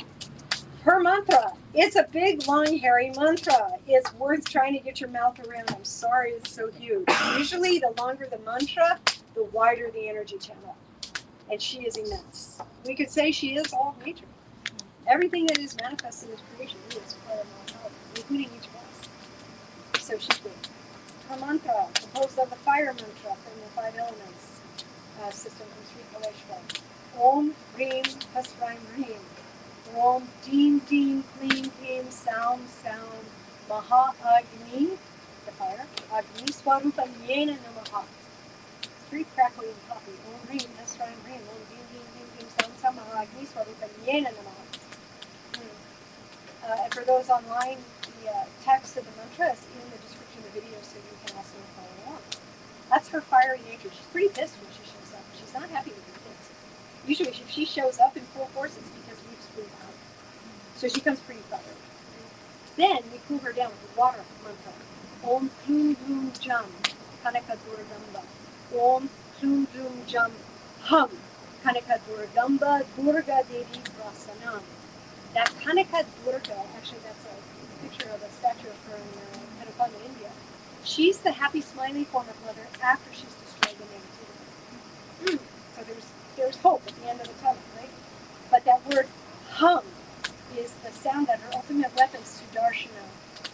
her mantra, it's a big, long, hairy mantra. It's worth trying to get your mouth around. I'm sorry, it's so huge. Usually, the longer the mantra, the wider the energy channel. And she is immense. We could say she is all of nature. Everything that is manifested as creation is part of Maha, including each of us. So she's big. Her mantra, composed of the fire mantra from the 5 elements system from Sri Kaleshwar. Om, Hreem, Hessraim, Hreem. Om, Deem, Deem, Kleem, Kleem, Saoum, Saoum, Maha, Agni, the fire, Agni, Swarupa-Nyayna, Namaha. 3 crackling coffee. Om, Hreem, Hessraim, Hreem. Om, Deem, Deem, Deem, Deem, Saoum, Saoum, Maha, Agni, Swarupa-Nyayna, Namaha. And for those online, the text of the mantra is in the description of the video, so you can also follow along. That's her fiery nature. She's pretty pissed when she shows up. She's not happy with her kids. Usually, if she shows up in full force, it's because we've screwed out. So she comes pretty fiery. Then we cool her down with the water mantra. Om Kluum Dluum Jam Kanaka Durgamba. Om Kluum Dluum Jam HUM Kanaka Durgamba Durga Devi Prasan-nam. That Kanaka Durga, actually that's a picture of a statue of her in Kanaka, India. She's the happy, smiley form of mother after she's destroyed the negativity. So there's hope at the end of the tunnel, right? But that word hum is the sound that her ultimate weapon, Sudarshana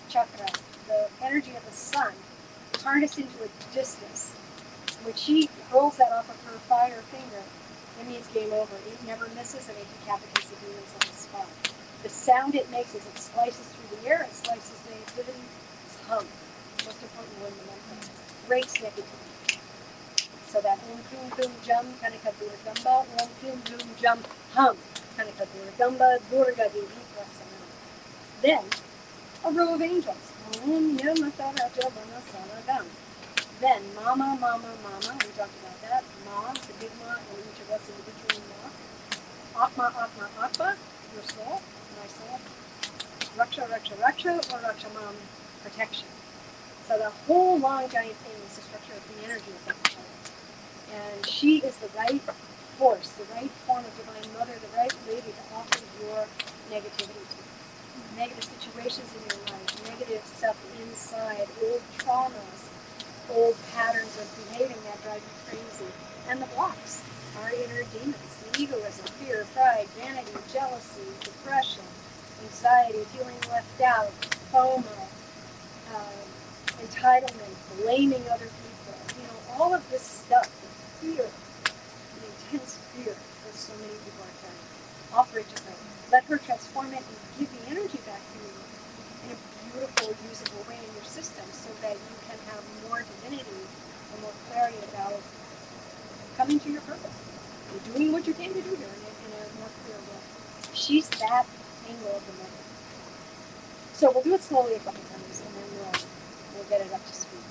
chakra, the energy of the sun, harnessed into a distance. When she rolls that off of her fire finger, it means game over. It never misses and it decapitates the demons on the spot. The sound it makes as it slices through the air, it slices negativity, it's hum. Most important word in the mantra. Breaks negativity. So that Om Kluum Dluum Jam Kanaka Durgamba, Om Kluum Dluum Jam HUM Kanaka Durgamba, Durga Devi Prasan-nam. Then, a row of angels. Om Yamataraja Vanasaladam. Then, Mama, Mama, Mama, we talked about that. Ma, the big Ma, and each of us individually Ma. Atma, Atma, Atma, your soul, my soul. Raksha, Raksha, Raksha, or Rakshamam, protection. So the whole long giant thing is the structure of the energy of that child. And she is the right force, the right form of divine mother, the right lady to offer your negativity to. Negative situations in your life, negative stuff inside, old traumas, old patterns of behaving that drive you crazy. And the blocks, our inner demons, the egoism, fear, pride, vanity, jealousy, depression, anxiety, feeling left out, Homa, entitlement, blaming other people, all of this stuff, the fear, the intense fear that so many people are carrying. Offer it to her. Let her transform it and give the energy back to you. in a beautiful, usable way in your system so that you can have more divinity and more clarity about coming to your purpose. You're doing what you came to do here in a more clear way. She's that angle of the mother. So we'll do it slowly a couple times and then we'll get it up to speed.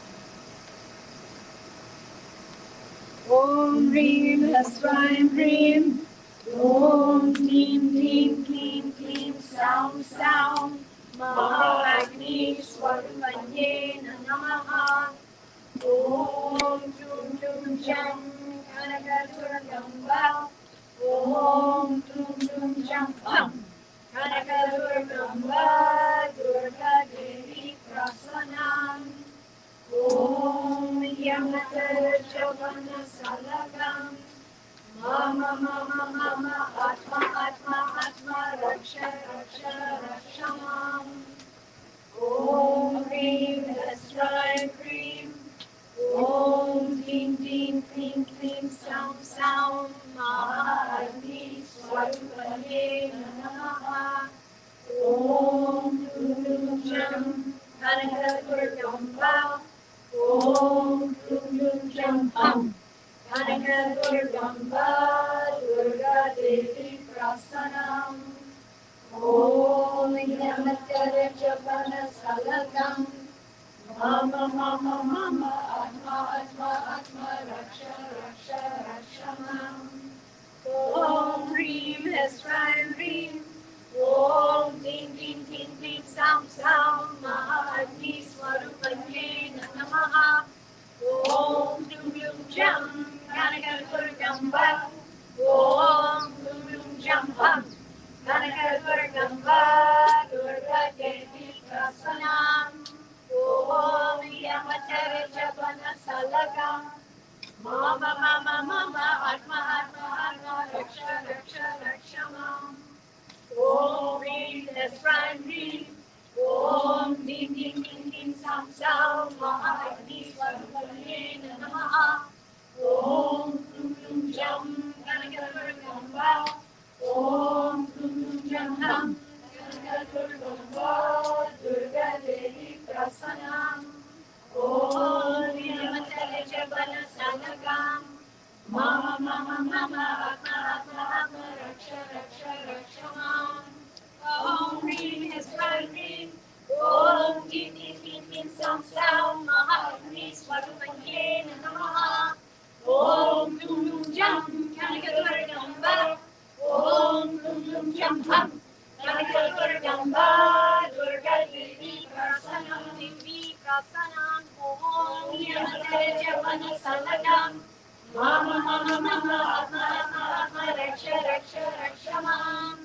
Om Hreem Hessraim Hreem. Om Deem Deem Kleem Kleem Saoum Saoum. Maha Agni Swarupa-Nyayna Namaha. Om Kluum Dluum Jam Kanaka Durgamba. Om Kluum Dluum Jam HUM. Kanaka Durgamba, Durga Devi Prasan-nam. Om Yamata Javana Salagam. Mama Atma Raksha Rakshamam. Om Hreem Hessraim Hreem. Om Deem Deem Kleem Kleem Saoum Saoum. Maha Agni Swarupa-Nyayna Namaha. Om Kluum Dluum Jam Kanaka Durgamba. Om Kluum Dluum Jam HUM. Kanaka Durgamba, Durga Devi Prasan-nam. Om Yamata Javana Salagam. Mama Atma Raksha Rakshamam. Om Hreem Hessraim Hreem. Om Deem Deem Kleem Kleem Saoum Saoum. Maha Agni Swarupa-Nyayna Namaha. Om Kluum Dluum Jam Kanaka Durgamba. Om Kluum Dluum Jam HUM. Kanaka Durgamba, Durga Devi Prasan-nam. Om Yamata Javana Salagam. Mama Atma Raksha Rakshamam. Om Hreem Hessraim Hreem. Om Deem Deem Kleem Kleem Saoum Saoum. Maha Agni Swarupa-Nyayna Namaha. Om Kluum Dluum Jam Kanaka Durgamba. Om Kluum Dluum Jam HUM. Kanaka Durgamba, Durga Devi Prasan-nam. Om Yamata Javana Salagam. Mama Atma Raksha Rakshamam. Om Hreem Hessraim Hreem. Om Deem Deem Kleem Kleem Saoum Saoum. Maha Agni Swarupa-Nyayna Namaha. Om Kluum Dluum Jam Kanaka Durgamba. Om Kluum Dluum Jam HUM. Kanaka Durgamba, Durga Devi Prasan-nam. Om Yamata Javana Salagam. Mama Atma Raksha Rakshamam.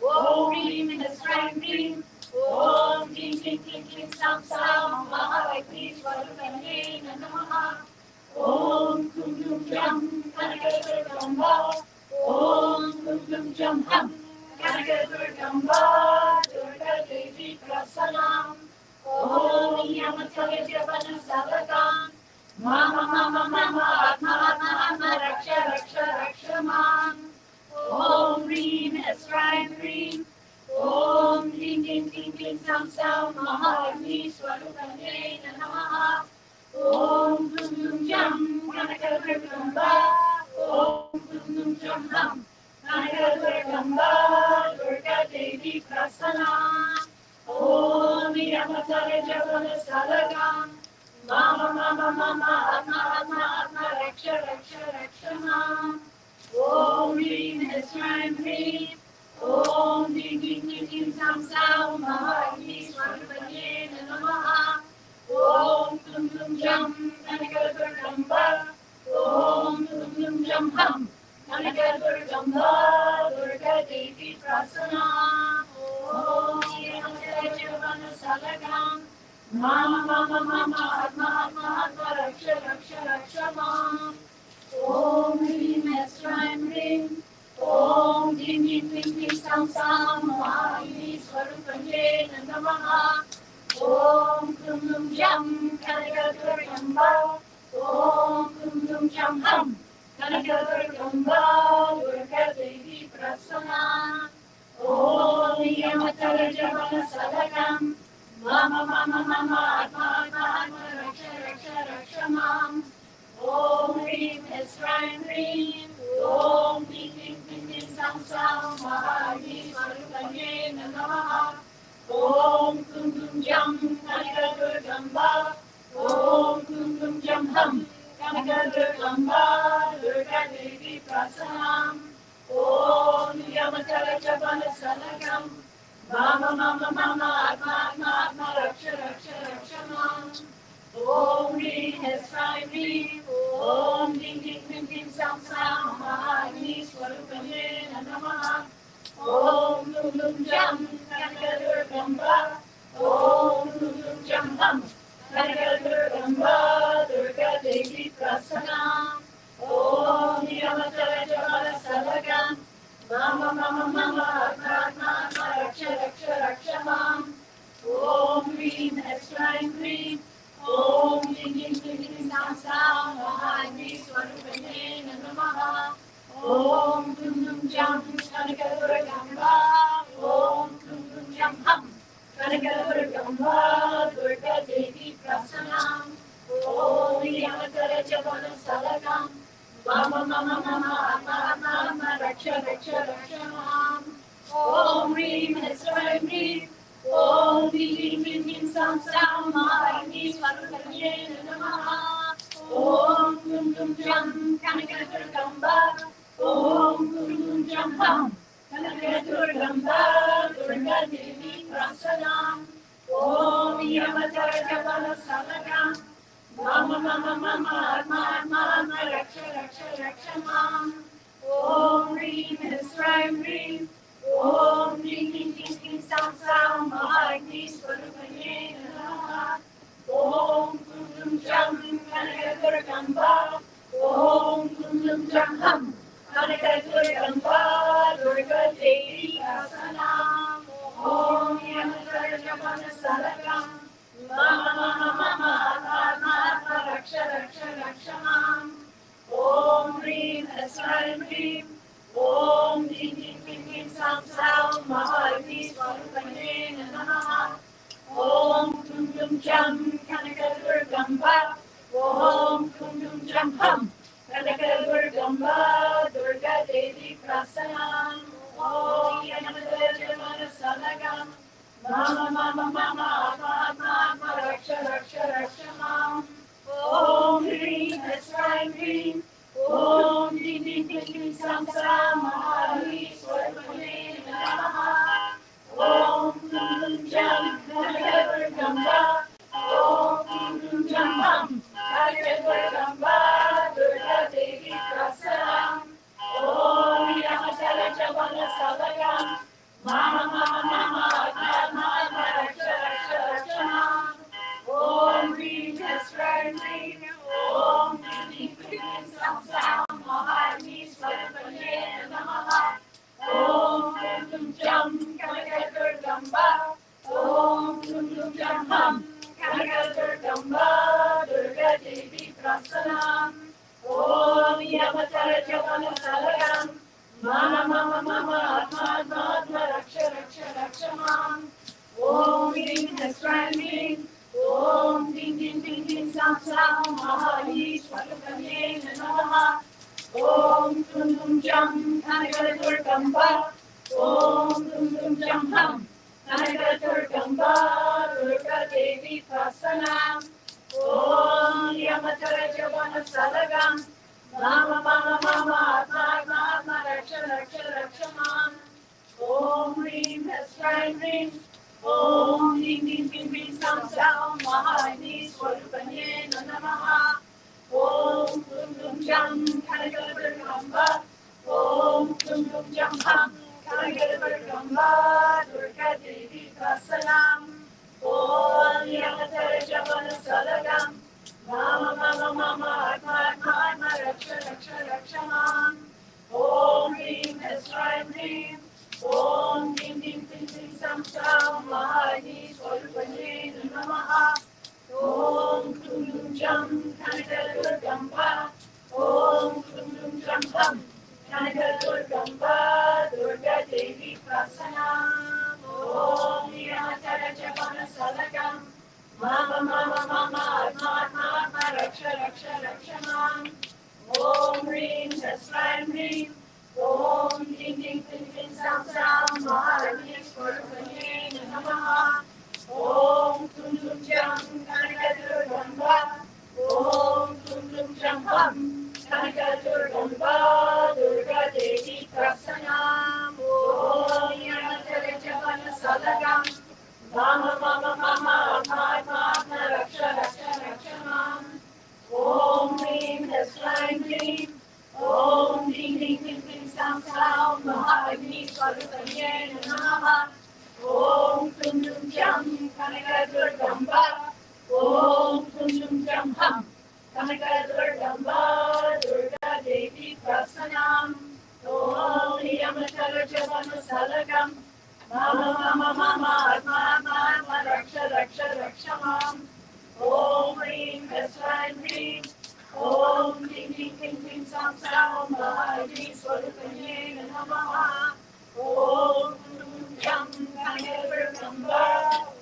Om Hreem Hessraim Hreem. Om Deem Deem Kleem Kleem Saoum Saoum. Maha Agni Swarupa-Nyayna Namaha. Om Kluum Dluum Jam Kanaka Durgamba. Om Kluum Dluum Jam HUM. Kanaka Durgamba, Durga Devi Prasan-nam. Om Yamata Javana Salagam. Mama Atma Raksha Rakshamam. Om Hreem Hessraim Hreem. Om Deem Deem Kleem Kleem Saoum Saoum. Maha Agni Swarupa-Nyayna Namaha. Om Kluum Dluum Jam Kanaka Durgamba. Om Kluum Dluum Jam HUM. Kanaka Durgamba, Durga Devi Prasan-nam. Om Yamata Javana Salagam. Mama Atma Raksha Rakshamam. Om Hreem Hessraim Hreem. Om Deem Deem Kleem Kleem Saoum Saoum. Maha Agni Swarupa-Nyayna Namaha. Om Kluum Dluum Jam Kanaka Durgamba. Om Kluum Dluum Jam HUM. Kanaka Durgamba, Durga Devi Prasan-nam. Om Yamata Javana Salagam. Mama Atma Raksha Rakshamam. Om Hreem Hessraim Hreem. Om Deem Deem Kleem Kleem Saoum Saoum. Maha Agni Swarupa-Nyayna Namaha. Om Kluum Dluum Jam Kanaka Durgamba. Om Kluum Dluum Jam HUM. Kanaka Durgamba, Durga Devi Prasan-nam. Om Yamata Javana Salagam. Mama, mama, mama, atma, atma, atma, raksha, raksha, raksha mam. Om Hreem, Hessraim, Hreem. Om Dheem, Dheem, Dheem, Dheem, Saoum, Saoum, Maha, Agni, Swarupa-Nyayna, Namaha. Om Kluum Dluum Jam, Kanaka Durgamba. Om Kluum Dluum Jam HUM, Kanaka Durgamba, Durga Devi Prasan-nam. Om Yamatara Jabala Salakam. Mama, mama, mama, atma, atma, atma, raksha, raksha, raksha mam. Om Hreem, Hessraim, Hreem. Om Ding, Ding, Ding, Ding, Saoum, Saoum, Maha, Agni, Swarupa-Nyayna, Namaha. Om Kluum Dluum Jam, Kanaka Durgamba. Om Kluum Dluum Jam HUM, Kanaka Durgamba, Durga Devi Prasan-nam. Om Yamatara Jabala Salakam. Mama, mama, mama, atma, atma, atma, raksha, raksha, raksha mam. Om Hreem, Hessraim, Hreem. Om Ding, Ding, Ding, Ding, Saoum, Saoum, Maha, Agni, Swarupa-Nyayna, Namaha. Om Kluum Dluum Jam, Kanaka Durgamba. Om Kluum Dluum Jam HUM, Kanaka Durgamba, Durga Devi Prasan-nam. Om Yamatara Jabala Salakam. Mama, mama, mama, atma, atma, atma, raksha, raksha, raksha mam. Om Hreem, Hessraim, Hreem. Om Ding, Ding, Ding, Ding, Saoum, Saoum, Maha, Agni, Swarupa-Nyayna, Namaha. Om Kluum Dluum Jam, Kanaka Durgamba. Om Kluum Dluum Jam HUM, Kanaka Durgamba, Durga Devi Prasan-nam. Om Yamatara Jabala Salakam. Mama, mama, mama, atma, atma, atma, raksha, raksha, raksha mam. Om Hreem, Hessraim, Hreem. Om Ding, Ding, Ding, Ding, Saoum, Saoum, Maha, Agni, Swarupa-Nyayna, Namaha. Om Kluum Dluum Jam, Kanaka Durgamba. Om Kluum Dluum Jam HUM, Kanaka Durgamba, Durga Devi Prasan-nam. Om Yamatara Jabala Salakam. Mama, mama, mama, atma, atma, atma, raksha, raksha, raksha mam. Om Hreem, Hessraim, Hreem. Om Ding, Ding, Ding, Ding, Saoum, Saoum, Maha, Agni, Swarupa-Nyayna, Namaha. Om Kluum Dluum Jam, Kanaka Durgamba. Om Kluum Dluum Jam HUM, Kanaka Durgamba, Durga Devi Prasan-nam. Om Yamatara Jabala Salakam. Mama, mama, mama, atma, atma, atma, raksha, raksha, raksha mam. Om Hreem, Hessraim, Hreem. Om Ding, Ding, Ding, Ding, Saoum, Saoum, Maha, Agni, Swarupa-Nyayna, Namaha. Om Kluum Dluum Jam, Kanaka Durgamba. Om Kluum Dluum Jam HUM, Kanaka Durgamba, Durga Devi Prasan-nam. Om Yamatara Jabala Salakam. Mama, mama, mama, atma, atma, atma, raksha, raksha, raksha mam. Om Hreem, Hessraim, Hreem. Om Ding, Ding, Ding, Ding, Saoum, Saoum, Maha, Agni, Swarupa-Nyayna, Namaha. Om Kluum Dluum Jam, Kanaka Durgamba. Om Kluum Dluum Jam HUM, Kanaka Durgamba, Durga Devi Prasan-nam. Om Yamatara Jabala Salakam. Mama, mama, mama, atma, atma, atma, raksha, raksha, raksha mam. Om Hreem, Hessraim, Hreem. Om Ding, Ding, Ding, Ding, Saoum, Saoum, Maha, Agni, Swarupa-Nyayna, Namaha. Om Kluum Dluum Jam, Kanaka Durgamba. Om Kluum Dluum Jam HUM, Kanaka Durgamba, Durga Devi Prasan-nam. Om Yamatara Jabala Salakam. Mama, mama, mama, atma, atma, atma, raksha, raksha, raksha mam. Om Hreem, Hessraim, Hreem. Om Ding, Ding, Ding, Ding, Saoum, Saoum, Maha, Agni, Swarupa-Nyayna, Namaha. Om Kluum Dluum Jam, Kanaka Durgamba. Om Kluum Dluum Jam HUM, Kanaka Durgamba, Durga Devi Prasan-nam. Om Yamatara Jabala Salakam. Mama, mama, mama, atma, atma, atma, raksha, raksha, raksha mam. Om Hreem, Hessraim, Hreem. Om Ding, Ding, Ding, Ding, Saoum, Saoum, Maha, Agni, Swarupa-Nyayna, Namaha. Om Kluum Dluum Jam, Kanaka Durgamba. Om Kluum Dluum Jam HUM, Kanaka Durgamba, Durga Devi Prasan-nam. Om Yamatara Javana Salakam. Mama Mama Mama Atma Raksha Raksha Rakshamam. Om Hreem Hessraim Hreem. Om Ding Ding Ding Ding Sam Sam Maha Swarupa-Nyayna Namaha. Om Kluum Dluum Jam Kanaka Durgamba. Om Kluum Dluum Jam HUM. Kanaka Durgamba Durga Devi Prasan-nam. Om Yamatara Javana Salakam. Mama Mama Mama Atma Raksha Raksha Rakshamam. Om Hreem Hessraim Hreem. Om Ding Ding Ding Ding Sam Saoum Maha Swarupa-Nyayna Namaha. Om Kluum Dluum Jam Kanaka Durgamba. Om Kluum Dluum Jam HUM. Kanaka Durgamba Durga Devi Prasan-nam. Om Yamatara Javana Salakam. Mama Mama Mama Atma Raksha Raksha Rakshamam. Om Hreem Hessraim Hreem. Om Ding Ding Ding Ding Sam Saoum Maha Swarupa-Nyayna Namaha. Om Kluum Dluum Jam Kanaka Durgamba.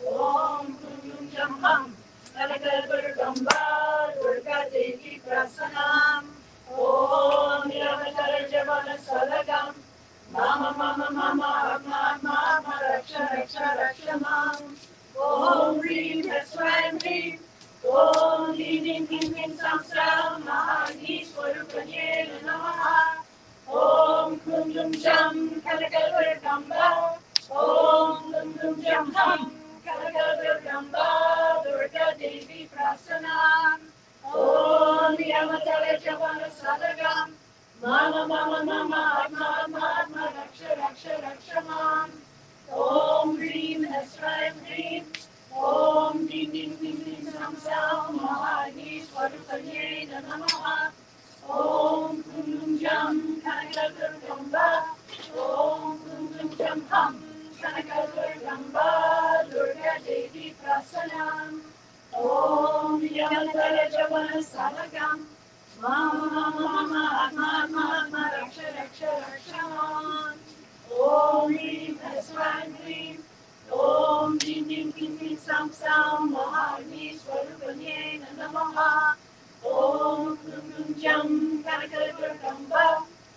Om Kluum Dluum Jam HUM. Kanaka Durgamba Durga Devi Prasan-nam. Om Yamatara Javana Salakam. Mama Mama Mama Atma Raksha Raksha Rakshamam. Om Hreem Hessraim Hreem. Om Ding Ding Ding Ding Sam Saoum Maha Swarupa-Nyayna Namaha. Om Kluum Dluum Jam Kanaka Durgamba. Om Kluum Dluum Jam HUM. Kanaka Durgamba Durga Devi Prasan-nam. Om Yamatara Javana Salakam. Mama Mama Mama Atma Raksha Raksha Rakshamam. Om Hreem Hessraim Hreem. Om Ding Ding Ding Ding Sam Saoum Maha Swarupa-Nyayna Namaha. Om Kluum Dluum Jam Kanaka Durgamba. Om Kluum Dluum Jam HUM. Kanaka Durgamba Durga Devi Prasan-nam. Om Yamatara Javana Salakam. Mama Mama Mama Atma Raksha Raksha Rakshamam. Om Hreem Hessraim Hreem. Om Ding Ding Ding Ding Sam Saoum Maha Swarupa-Nyayna Namaha. Om Kluum Dluum Jam Kanaka Durgamba.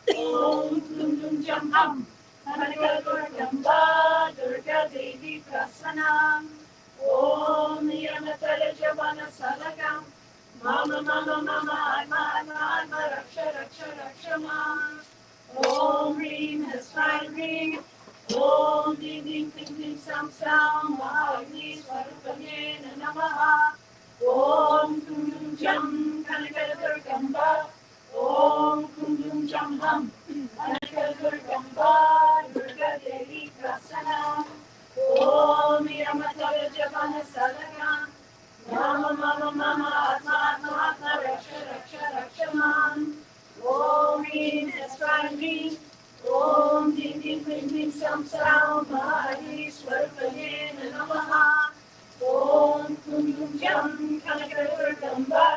Om Kluum Dluum Jam HUM. Kanaka Durgamba Durga Devi Prasan-nam. Om Yamatara Javana Salakam. Mama Mama Mama Atma Raksha Raksha Rakshamam. Om Hreem Hessraim Hreem. Om Ding Ding Ding Ding Sam Saoum Maha Swarupa-Nyayna Namaha. Om Kluum Dluum Jam Kanaka Durgamba. Om Kluum Dluum Jam HUM. Kanaka Durgamba Durga Devi Prasan-nam. Om Yamatara Javana Salakam. Mama Mama Mama Atma Raksha Raksha Rakshamam. Om Hreem Hessraim Hreem. Om Ding Ding Ding Ding Sam Saoum Maha Swarupa-Nyayna Namaha. Om Kluum Dluum Jam Kanaka Durgamba.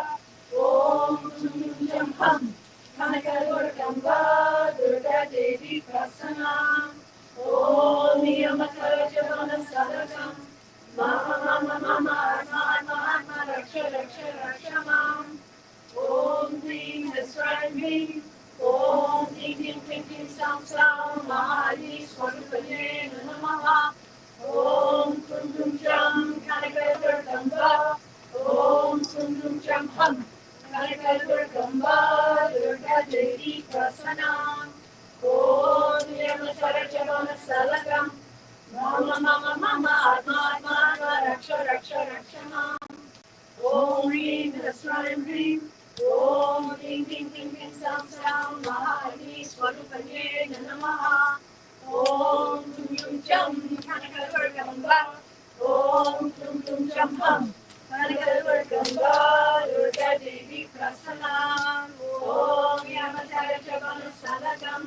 Om Kluum Dluum Jam HUM. Kanaka Durgamba Durga Devi Prasan-nam. Om Yamatara Javana Salakam. Mama Mama Mama Atma Raksha Raksha Rakshamam. Om Hreem Hessraim Hreem. Om Ding Ding Ding Ding Sam Saoum Maha Swarupa-Nyayna Namaha. Om Kluum Dluum Jam Kanaka Durgamba. Om Kluum Dluum Jam HUM. Kanaka Durgamba Durga Devi Prasan-nam. Om Yamatara Javana Salakam. Mama Mama Mama Atma Raksha Raksha Rakshamam. Om Hreem Hessraim Hreem. Om Ding Ding Ding Ding Sam Saoum Maha Swarupa-Nyayna Namaha. Om Kluum Dluum Jam Kanaka Durgamba. Om Kluum Dluum Jam HUM. Kanaka Durgamba Durga Devi Prasan-nam. Om Yamatara Javana Salakam.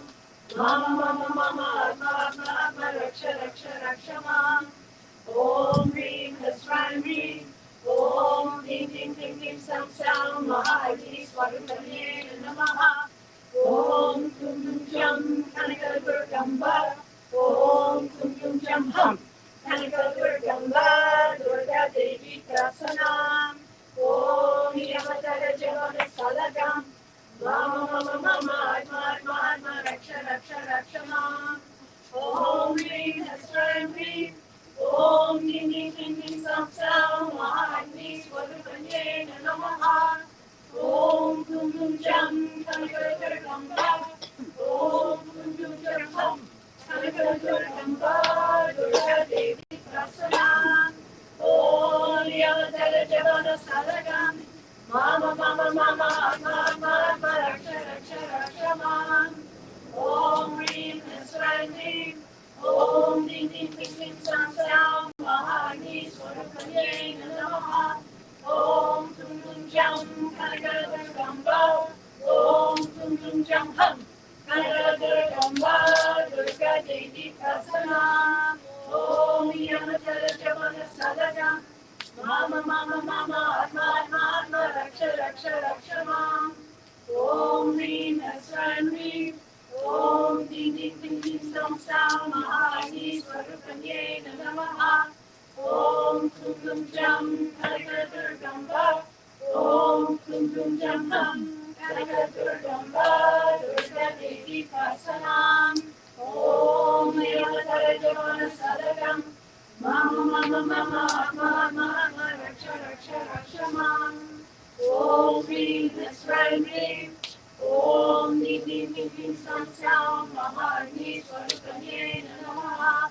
Mama Mama Mama Atma Raksha Raksha Rakshamam. Om Hreem Hessraim Hreem. Om Ding Ding Ding Ding Sam Saoum Maha Swarupa-Nyayna Namaha. Om Kluum Dluum Jam Kanaka Durgamba. Om Kluum Dluum Jam HUM. Kanaka Durgamba, Durga Devi Prasan-nam. Om Yamatara Javana Salagam. Mama Mama Mama Atma Atma Atma Raksha Raksha Rakshamam. Om Hreem Hessraim Hreem. Om Dheem Dheem Dheem Dheem Saoum Maha Agni Swarupa-Nyayna Namaha. Om Kluum Dluum Jam Kanaka Durgamba. Om Kluum Dluum Jam HUM. Kanaka Durgamba, Durga Devi Prasan-nam. Om Yamatara Javana Salagam. Mama Mama Mama Atma Atma Atma Raksha Raksha Rakshamam. Om Hreem Hessraim Hreem. Om Dheem Dheem Dheem Dheem Saoum Maha Agni Swarupa-Nyayna Namaha. Om Kluum Dluum Jam Kanaka Durgamba. Om Kluum Dluum Jam HUM. Kanaka Durgamba, Durga Devi Prasan-nam. Om Yamatara Javana Salagam. Mama Mama Mama Atma Atma Atma Raksha Raksha Rakshamam. Om Hreem Hessraim Hreem. Om Dheem Dheem Dheem Dheem Saoum Maha Agni Swarupa-Nyayna Namaha. Om Kluum Dluum Jam Kanaka Durgamba. Om Kluum Dluum Jam HUM. Kanaka Durgamba, Durga Devi Prasan-nam. Om Yamatara Javana Salagam. Mama Mama Mama Atma Atma Atma Raksha Raksha Rakshamam. Om Hreem Hessraim Hreem. Om Dheem Dheem Dheem Dheem Saoum Maha Agni Swarupa-Nyayna Namaha.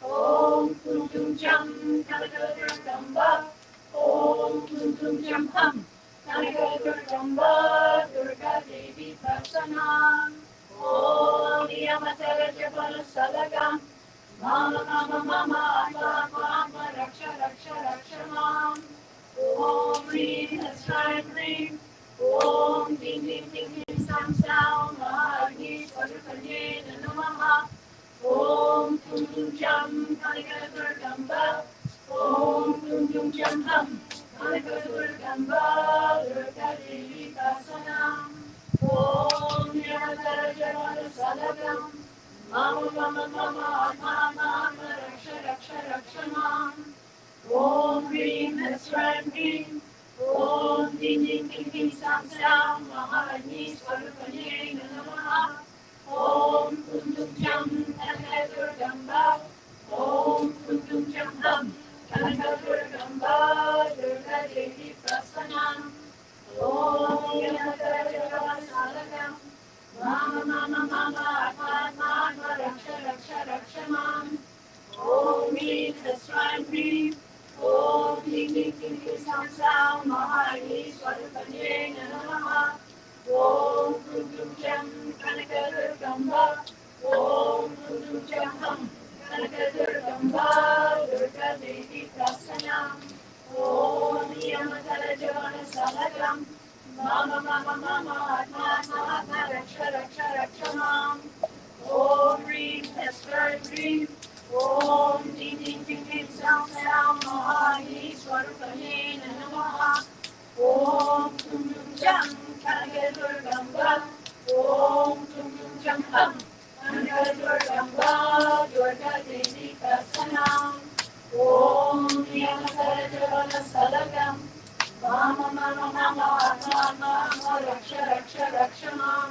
Om Kluum Dluum Jam Kanaka Durgamba. Om Kluum Dluum Jam HUM. Kanaka Durgamba, Durga Devi Prasan-nam. Om Yamatara Javana Salagam. Mama Mama Mama Atma Atma Atma Raksha Raksha Rakshamam. Om Hreem Hessraim Hreem. Om Dheem Dheem Dheem Dheem Saoum Maha Agni Swarupa-Nyayna Namaha. Om Kluum Dluum Jam Kanaka Durgamba. Om Kluum Dluum Jam HUM. Kanaka Durgamba, Durga Devi Prasan-nam. Om Yamatara Javana Salagam. Mama Mama Mama Atma Atma Atma Raksha Raksha Rakshamam. Om Hreem Hessraim Hreem. Om Dheem Dheem Dheem Dheem Saoum Maha Agni Swarupa-Nyayna Namaha. Om Kluum Dluum Jam Kanaka Durgamba. Om Kluum Dluum Jam HUM. Kanaka Durgamba, Durga Devi Prasan-nam. Om Yamatara Javana Salagam. Mama Mama Mama Atma Atma Atma Raksha Raksha Rakshamam. Om Hreem Hessraim Hreem. Om Dheem Dheem Dheem Dheem Saoum Maha Agni Swarupa-Nyayna Namaha. Om Kluum Dluum Jam Kanaka Durgamba. Om Kluum Dluum Jam HUM. Kanaka Durgamba, Durga Devi Prasan-nam. Om Yamatara Javana Salagam. Mama Mama Mama Atma Atma Atma Raksha Raksha Rakshamam. Om Hreem Hessraim Hreem. Om Dheem Dheem Dheem Dheem Saoum Maha Agni Swarupa-Nyayna Namaha. Om Kluum Dluum Jam Kanaka Durgamba. Om Kluum Dluum Jam HUM. Kanaka Durgamba, Durga Devi Prasan-nam. Om Yamatara Javana Salagam. Mama Mama Mama Atma Atma Atma Raksha Raksha Rakshamam.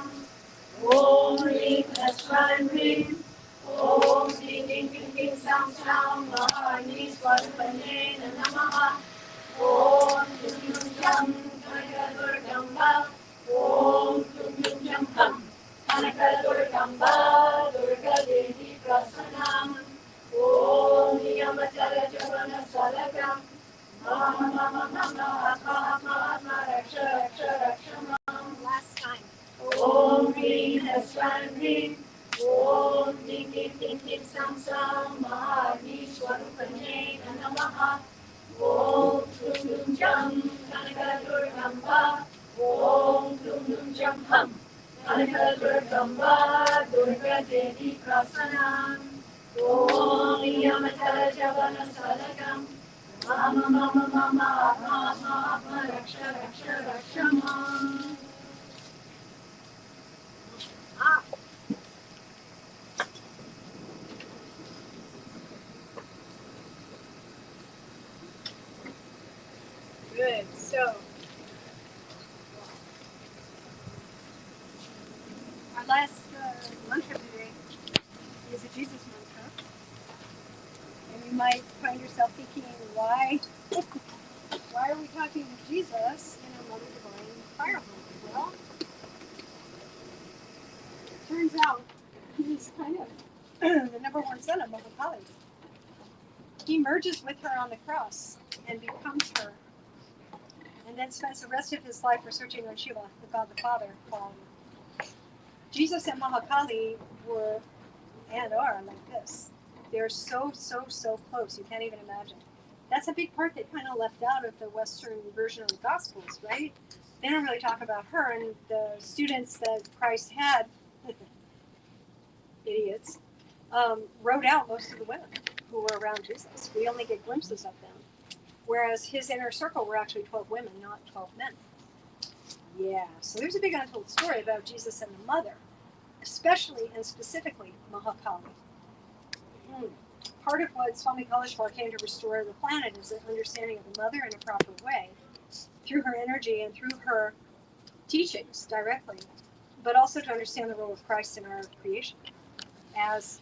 Om Hreem Hessraim Hreem. Om Dheem Dheem Dheem Dheem Saoum Maha Agni Swarupa-Nyayna Namaha. Om Kluum Dluum Jam Kanaka Durgamba. Om Kluum Dluum Jam HUM. Kanaka Durgamba, Durga Devi Prasan-nam. Om Yamatara Javana Salagam. Mama Mama Mama Atma Atma Atma Raksha Raksha Rakshamam. Last time. Om Hreem Hessraim Hreem. Om Dheem Dheem Dheem Dheem Saoum Maha Agni Swarupa-Nyayna Namaha. Om Kluum Dluum Jam Kanaka Durgamba. Om Kluum Dluum Jam HUM. Kanaka Durgamba, Durga Devi Prasan-nam. Om Yamatara Javana Salagam. Mama Mama Mama Atma Atma Atma Raksha Raksha Rakshamam. Good. So, our last mantra today is a Jesus mantra. And you might find yourself thinking, why are we talking to Jesus in a Mother Divine fire home? Well, it turns out he's kind of the number one son of Maha. He merges with her on the cross and becomes her, and then spends the rest of his life researching on Shiva, the God the Father. Jesus and Mahakali were and are like this. They're so close, you can't even imagine. That's a big part that kind of left out of the Western version of the Gospels, right? They don't really talk about her, and the students that Christ had, idiots, wrote out most of the women who were around Jesus. We only get glimpses of them. Whereas his inner circle were actually 12 women, not 12 men. Yeah, so there's a big untold story about Jesus and the mother, especially and specifically Mahakali. Part of what Swami Kaleshwar came to restore the planet is an understanding of the mother in a proper way, through her energy and through her teachings directly, but also to understand the role of Christ in our creation as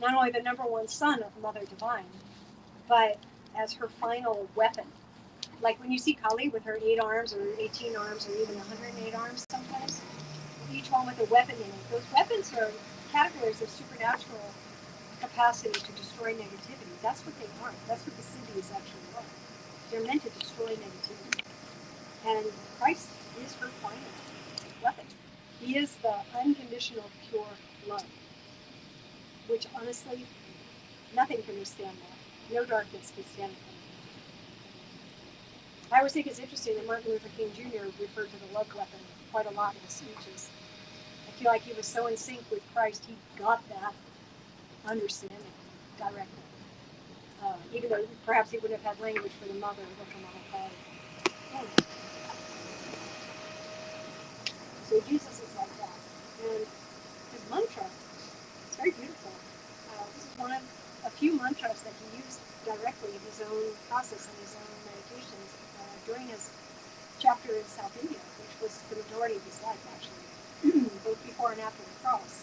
not only the number one son of Mother Divine, but as her final weapon. Like when you see Kali with her 8 arms or 18 arms or even 108 arms sometimes, each one with a weapon in it. Those weapons are categories of supernatural capacity to destroy negativity. That's what they are. That's what the Siddhis actually are. They're meant to destroy negativity. And Christ is her final weapon. He is the unconditional pure love, which honestly, nothing can withstand that. No darkness can stand it. I always think it's interesting that Martin Luther King Jr. referred to the love weapon quite a lot in his speeches. I feel like he was so in sync with Christ, he got that understanding directly. Even though perhaps he wouldn't have had language for the mother or for Maha. So Jesus is like that. And his mantra, it's very beautiful. This is one of a few mantras that he used directly in his own process and his own meditations during his chapter in South India, which was the majority of his life, actually. Both before and after the cross,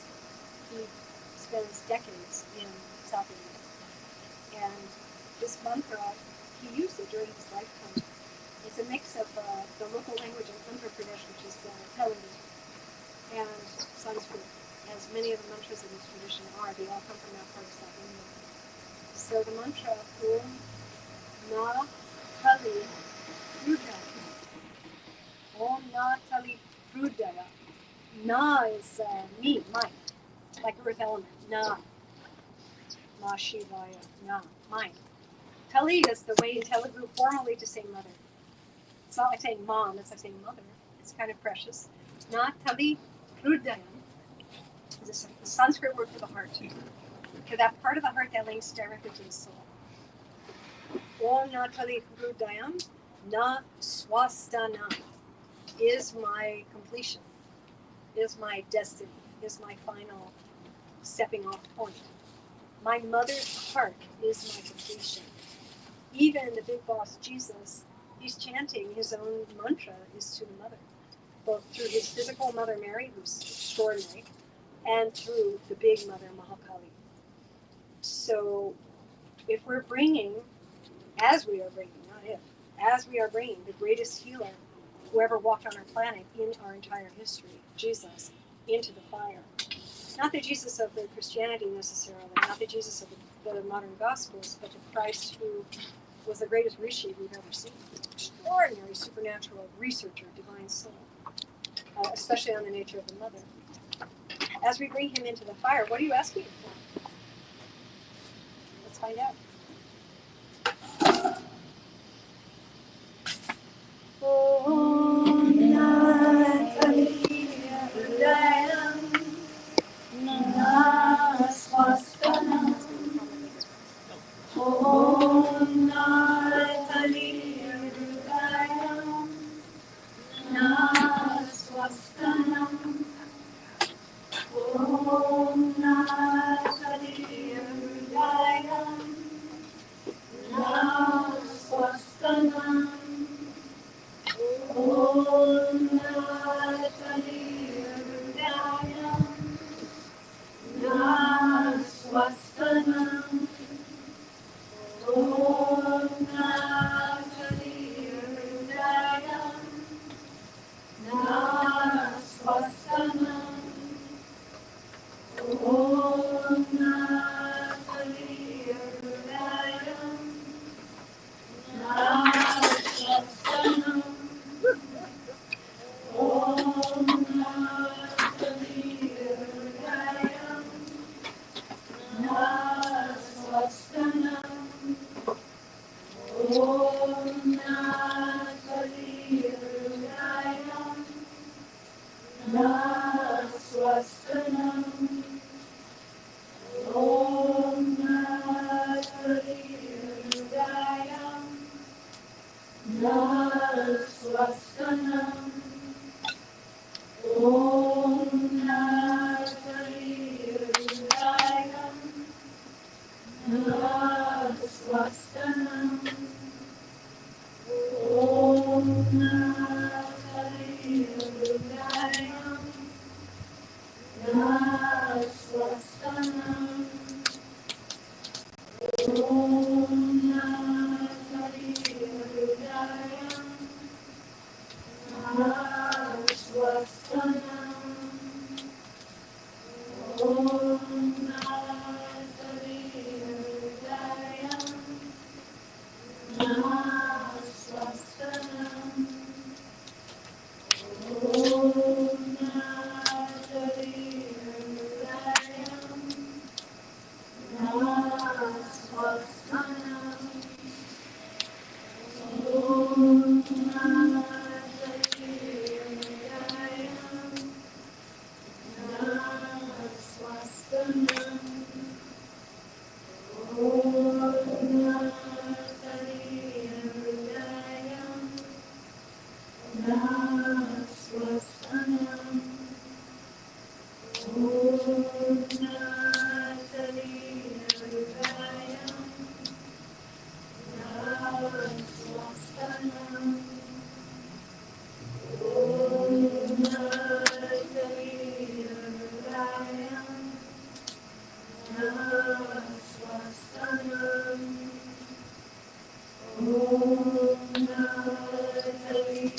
he spends decades in South India. And this mantra, he used it during his lifetime. It's a mix of the local language of Andhra Pradesh, which is Telugu, and Sanskrit. As many of the mantras in this tradition are, they all come from that part of South India. So the mantra, Om Na Tali Prudaya. Om Na Tali Prudaya. Na is me, mine, like earth element. Na. Ma Shivaya. Na, mine. Tali is the way in Telugu formally to say mother. It's not like saying mom, it's like saying mother. It's kind of precious. Na Tali Prudaya is a Sanskrit word for the heart. For that part of the heart that links directly to the soul. Om Na Tali Prudayam Na Swastana is my completion, is my destiny, is my final stepping off point. My mother's heart is my completion. Even the big boss Jesus, he's chanting his own mantra is to the mother, both through his physical mother Mary, who's extraordinary, and through the big mother Mahakali. So if we're bringing, as we are bringing, not if, as we are bringing the greatest healer who ever walked on our planet in our entire history, Jesus, into the fire. Not the Jesus of the Christianity necessarily, not the Jesus of the modern Gospels, but the Christ who was the greatest rishi we've ever seen. Extraordinary supernatural researcher, divine soul, especially on the nature of the mother. As we bring him into the fire, what are you asking for? Let's find out. Om Nagariyam Naswastanam. Om Nagariyam Naswastanam. Om Nagariyam Naswastanam. Om Nagariyam Naswastanam. Om Nagariyam Naswastanam. Om Nagariyam Naswastanam. Om Nagariyam Naswastanam. Om Nagariyam Naswastanam. Om Nagariyam Naswastanam. Om Nagariyam Naswastanam. Om Nagariyam Naswastanam. Om Nagariyam Naswastanam. Om Nagariyam Naswastanam. Om Nagariyam Naswastanam. Om Nagariyam Naswastanam. Om Nagariyam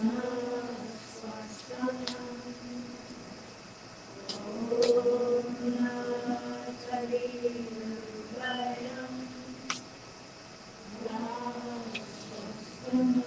Naswastanam. Om Nagariyam Naswastanam.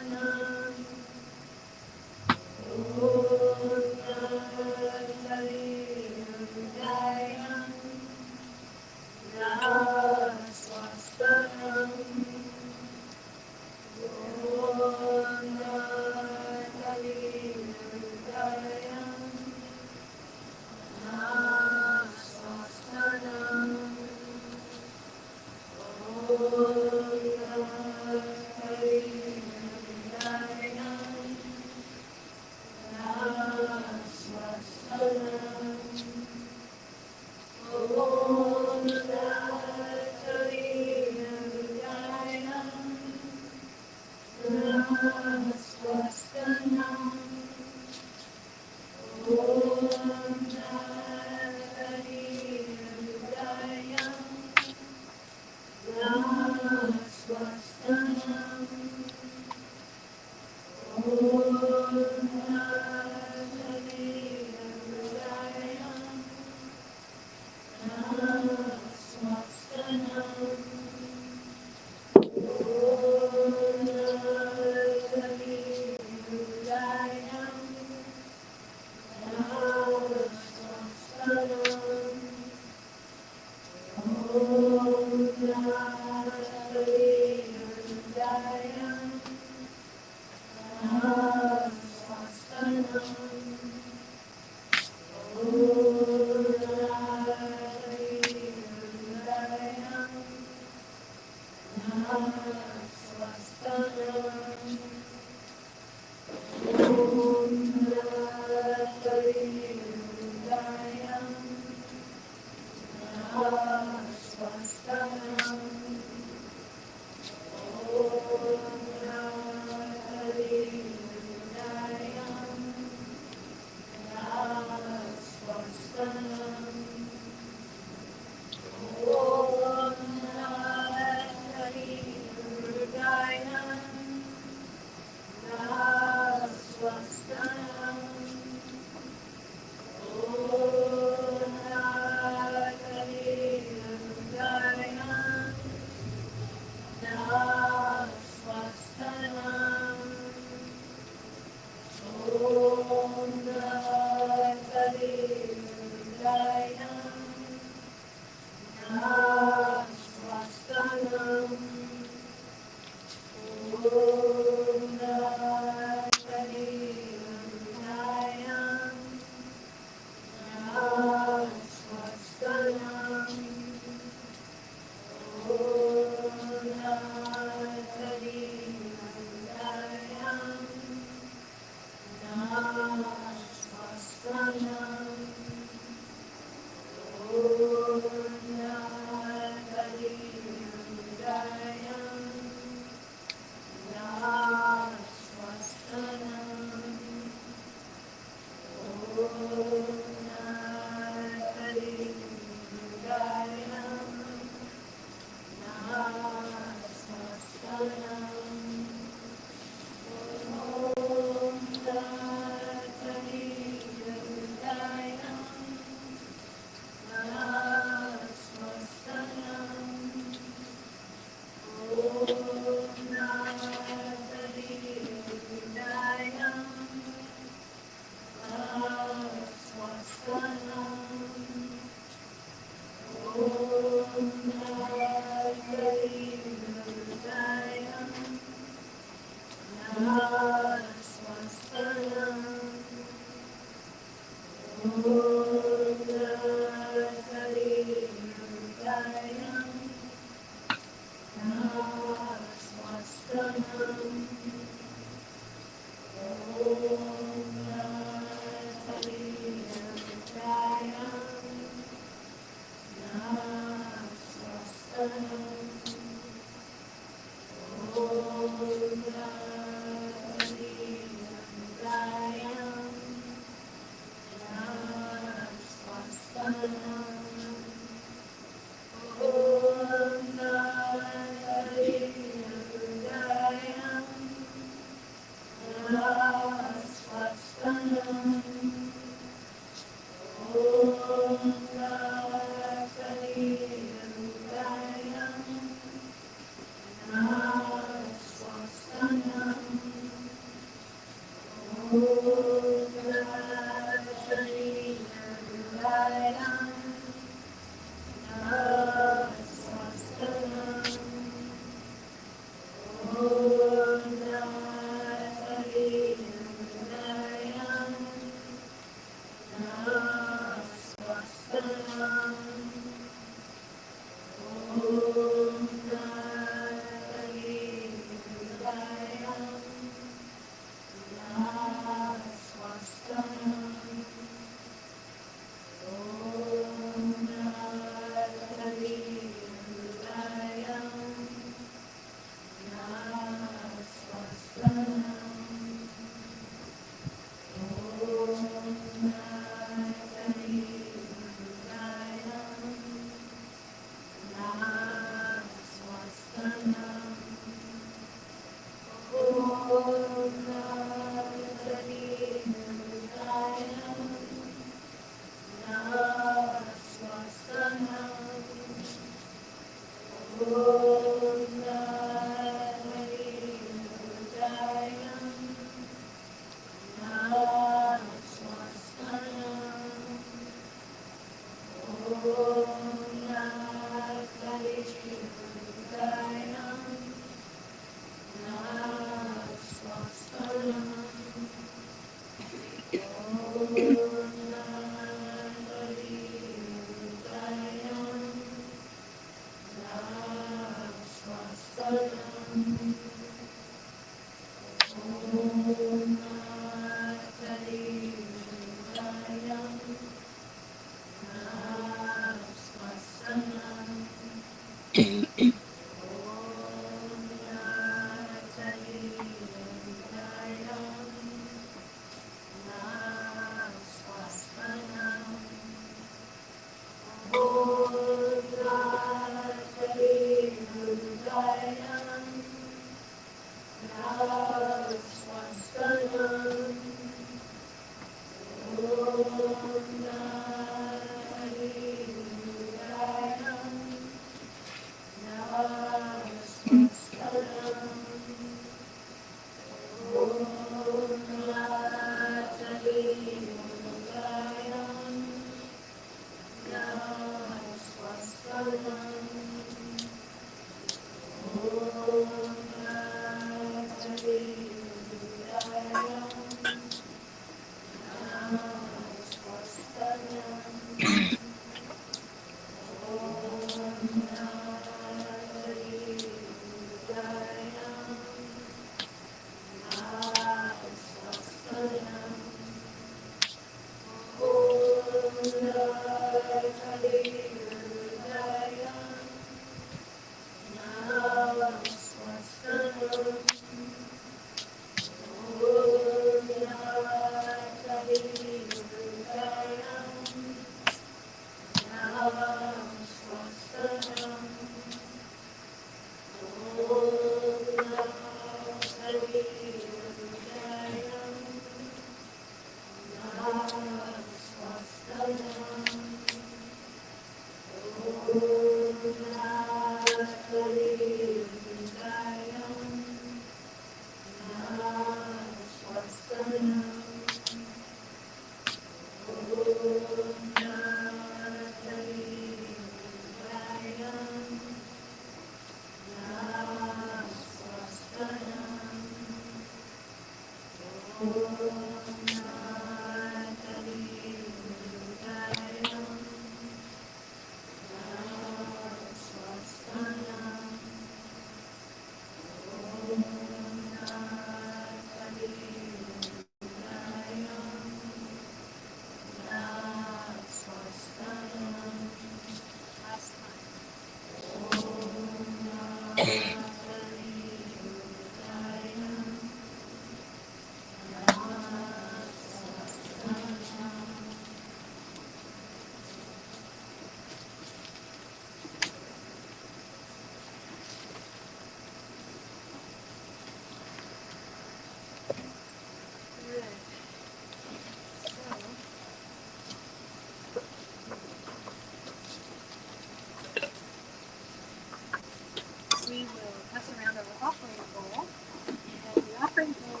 We will pass around our offering bowl, and the offering bowl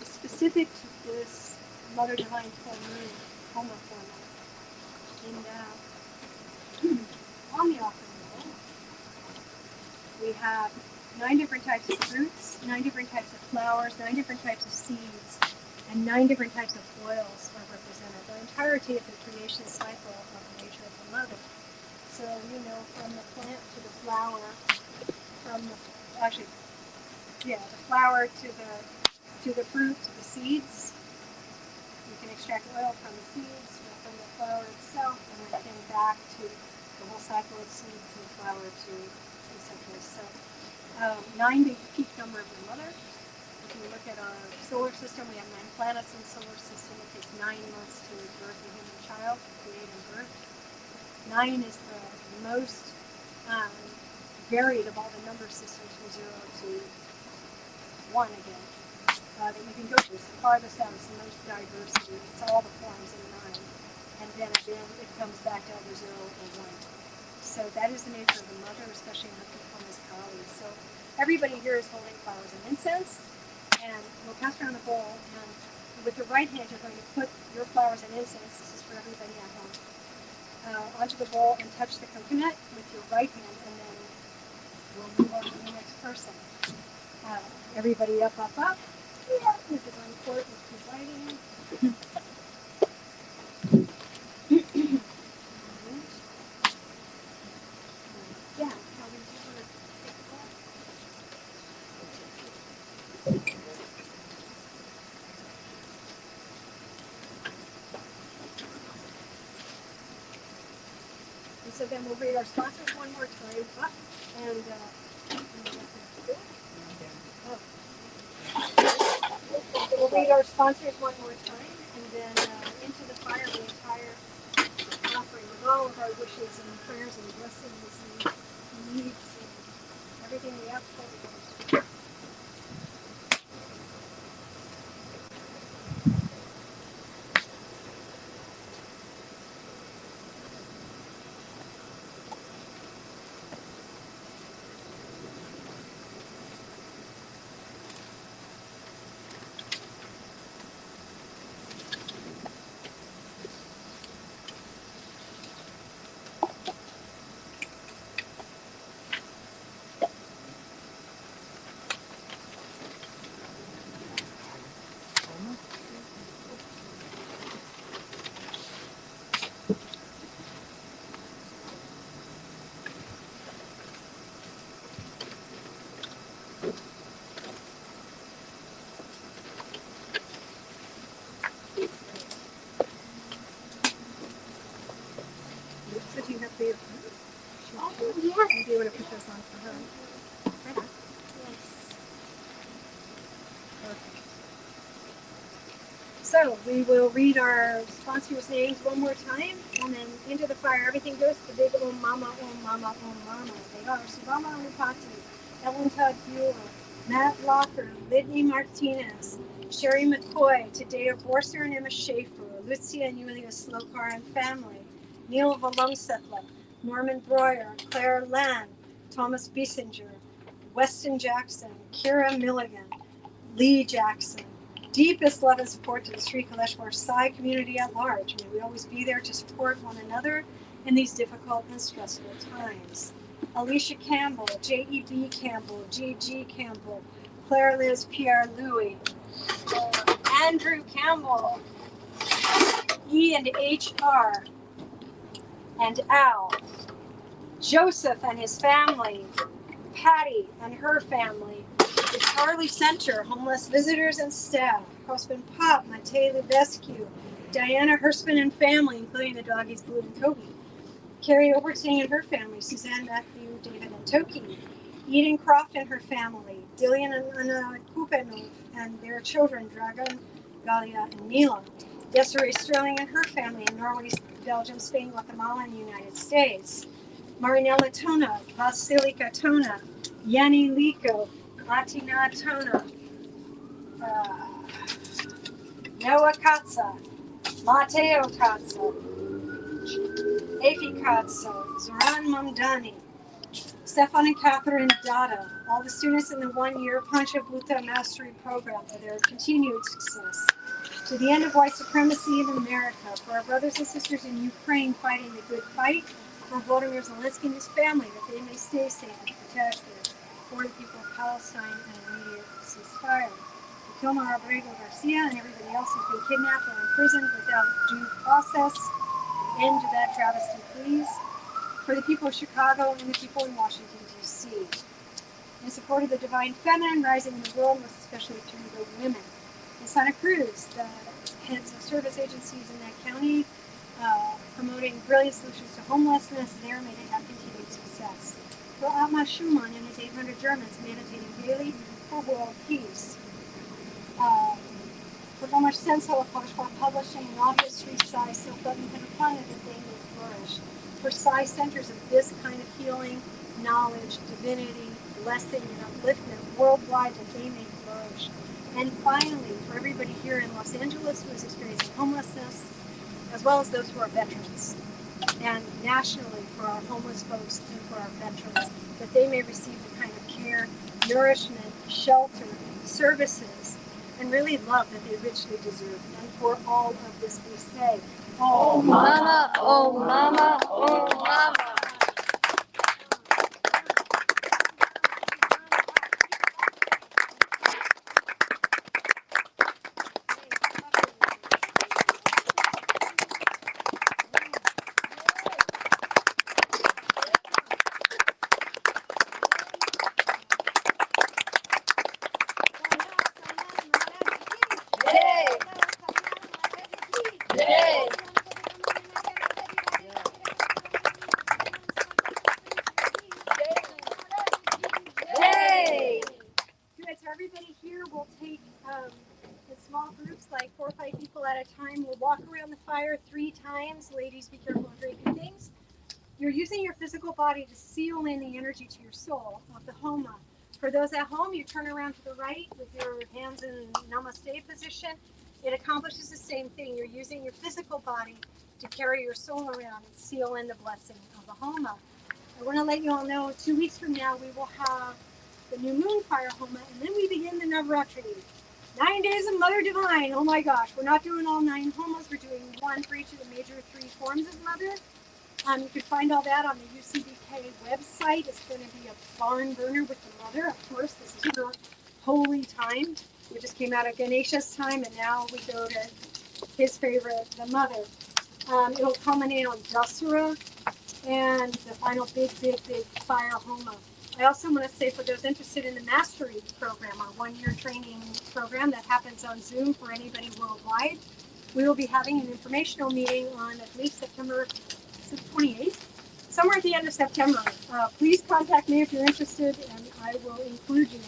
is specific to this Mother Divine full moon Homa format. And on the offering bowl, we have 9 different types of fruits, 9 different types of flowers, 9 different types of seeds, and 9 different types of oils are represented. The entirety of the creation cycle of the nature of the Mother. So you know, from the plant to the flower, from the flower to the fruit to the seeds. You can extract oil from the seeds or from the flower itself, and then again back to the whole cycle of seed to the flower to etc. So 9 is the peak number of the Mother. If you look at our solar system, we have 9 planets in the solar system. It takes 9 months to birth a human child, create and birth. 9 is the most varied of all the number systems from 0 to 1 again that you can go to. It's the farthest out, it's the most diversity. It's all the forms in 9. And then again, it comes back to either 0 or 1. So that is the nature of the Mother, especially in her performance Kali. So everybody here is holding flowers and incense, and we'll pass around the bowl, and with your right hand, you're going to put your flowers and incense, this is for everybody at home, onto the bowl and touch the coconut with your right hand, and then we'll move on to the next person. Everybody up, up, up. Yeah, the divine court is presiding. Yeah, how would you want to take a look? And so then we'll read our sponsors one more time. And we'll read our sponsors one more time, and then into the fire the entire offering with all of our wishes and prayers and blessings and needs and everything we ask for. So do you have the Oh, yes. do you want to put this on for her? Right on. Perfect. So we will read our sponsors' names one more time, and then into the fire. Everything goes to the big old mama, oh mama, oh mama. They are Subama Anupati, Ellen Todd Bueller, Matt Locker, Lidney Martinez, Sherry McCoy, Tadeo Borser and Emma Schaefer, Lucia and Yulia Slokar and family, Neil Valumsetla, Norman Breuer, Claire Land, Thomas Biesinger, Weston Jackson, Kira Milligan, Lee Jackson. Deepest love and support to the Sri Kaleshwar Sai community at large. May we always be there to support one another in these difficult and stressful times. Alicia Campbell, J.E.B. Campbell, G.G. Campbell, Claire Liz Pierre Louis, Andrew Campbell, E and H.R. and Al, Joseph and his family, Patty and her family, the Charlie Center, homeless visitors and staff, husband Pop, Matei Levescu, Diana Herspin and family, including the doggies Blue and Toby, Carrie Oberstein and her family, Suzanne Matthew, David and Toki, Eden Croft and her family, Dillian and Anna Kupenov and their children, Dragan, Galia, and Mila, Desiree Sterling and her family in Norway, Belgium, Spain, Guatemala, and the United States, Marinella Tona, Vasilika Tona, Yanni Liko, Latina Tona, Noah Katza, Mateo Katza, Afi Katza, Zoran Mamdani, Stefan and Catherine Dada, all the students in the one-year Panchabhuta Mastery Program for their continued success. To the end of white supremacy in America, for our brothers and sisters in Ukraine fighting the good fight, for Volodymyr Zelensky and his family, that they may stay safe and protected, for the people of Palestine and an immediate ceasefire. To Kilmar Abrego Garcia and everybody else who's been kidnapped or imprisoned without due process, an end to that travesty, please. For the people of Chicago and the people in Washington, D.C. In support of the divine feminine rising in the world, most especially through the women. In Santa Cruz, the heads of service agencies in that county promoting brilliant solutions to homelessness, there may they have continued success. For Atma Schumann and his 800 Germans meditating daily for world peace. For Gomer Stencil for publishing an all history Psi Silpa and Penapana that they may flourish. For Psi centers of this kind of healing, knowledge, divinity, blessing, and upliftment worldwide that they may flourish. And finally, for everybody here in Los Angeles who is experiencing homelessness, as well as those who are veterans, and nationally for our homeless folks and for our veterans, that they may receive the kind of care, nourishment, shelter, services, and really love that they richly deserve. And for all of this we say, Oh mama, oh mama, oh mama. groups, like 4 or 5 people at a time. We'll walk around the fire 3 times. Ladies, be careful of draping things. You're using your physical body to seal in the energy to your soul of the Homa. For those at home, you turn around to the right with your hands in namaste position. It accomplishes the same thing. You're using your physical body to carry your soul around and seal in the blessing of the Homa. I want to let you all know 2 weeks from now we will have the new moon fire Homa, and then we begin the Navratri. 9 days of Mother Divine. Oh my gosh, we're not doing all 9 Homas. We're doing 1 for each of the major 3 forms of Mother. You can find all that on the UCBK website. It's going to be a barn burner with the Mother. Of course, this is her holy time. We just came out of Ganesha's time, and now we go to his favorite, the Mother. It'll culminate on Dasara and the final big fire Homa. I also want to say, for those interested in the Mastery program, our 1-year training program that happens on Zoom for anybody worldwide, we will be having an informational meeting on, I believe, September 28th, somewhere at the end of September. Please contact me if you're interested, and I will include you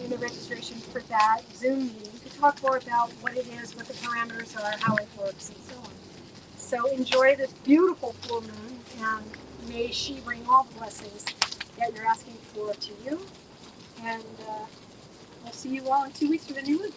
in the registration for that Zoom meeting to talk more about what it is, what the parameters are, how it works, and so on. So enjoy this beautiful full moon, and may she bring all the blessings that you're asking for to you. And we'll see you all in 2 weeks for the new moon.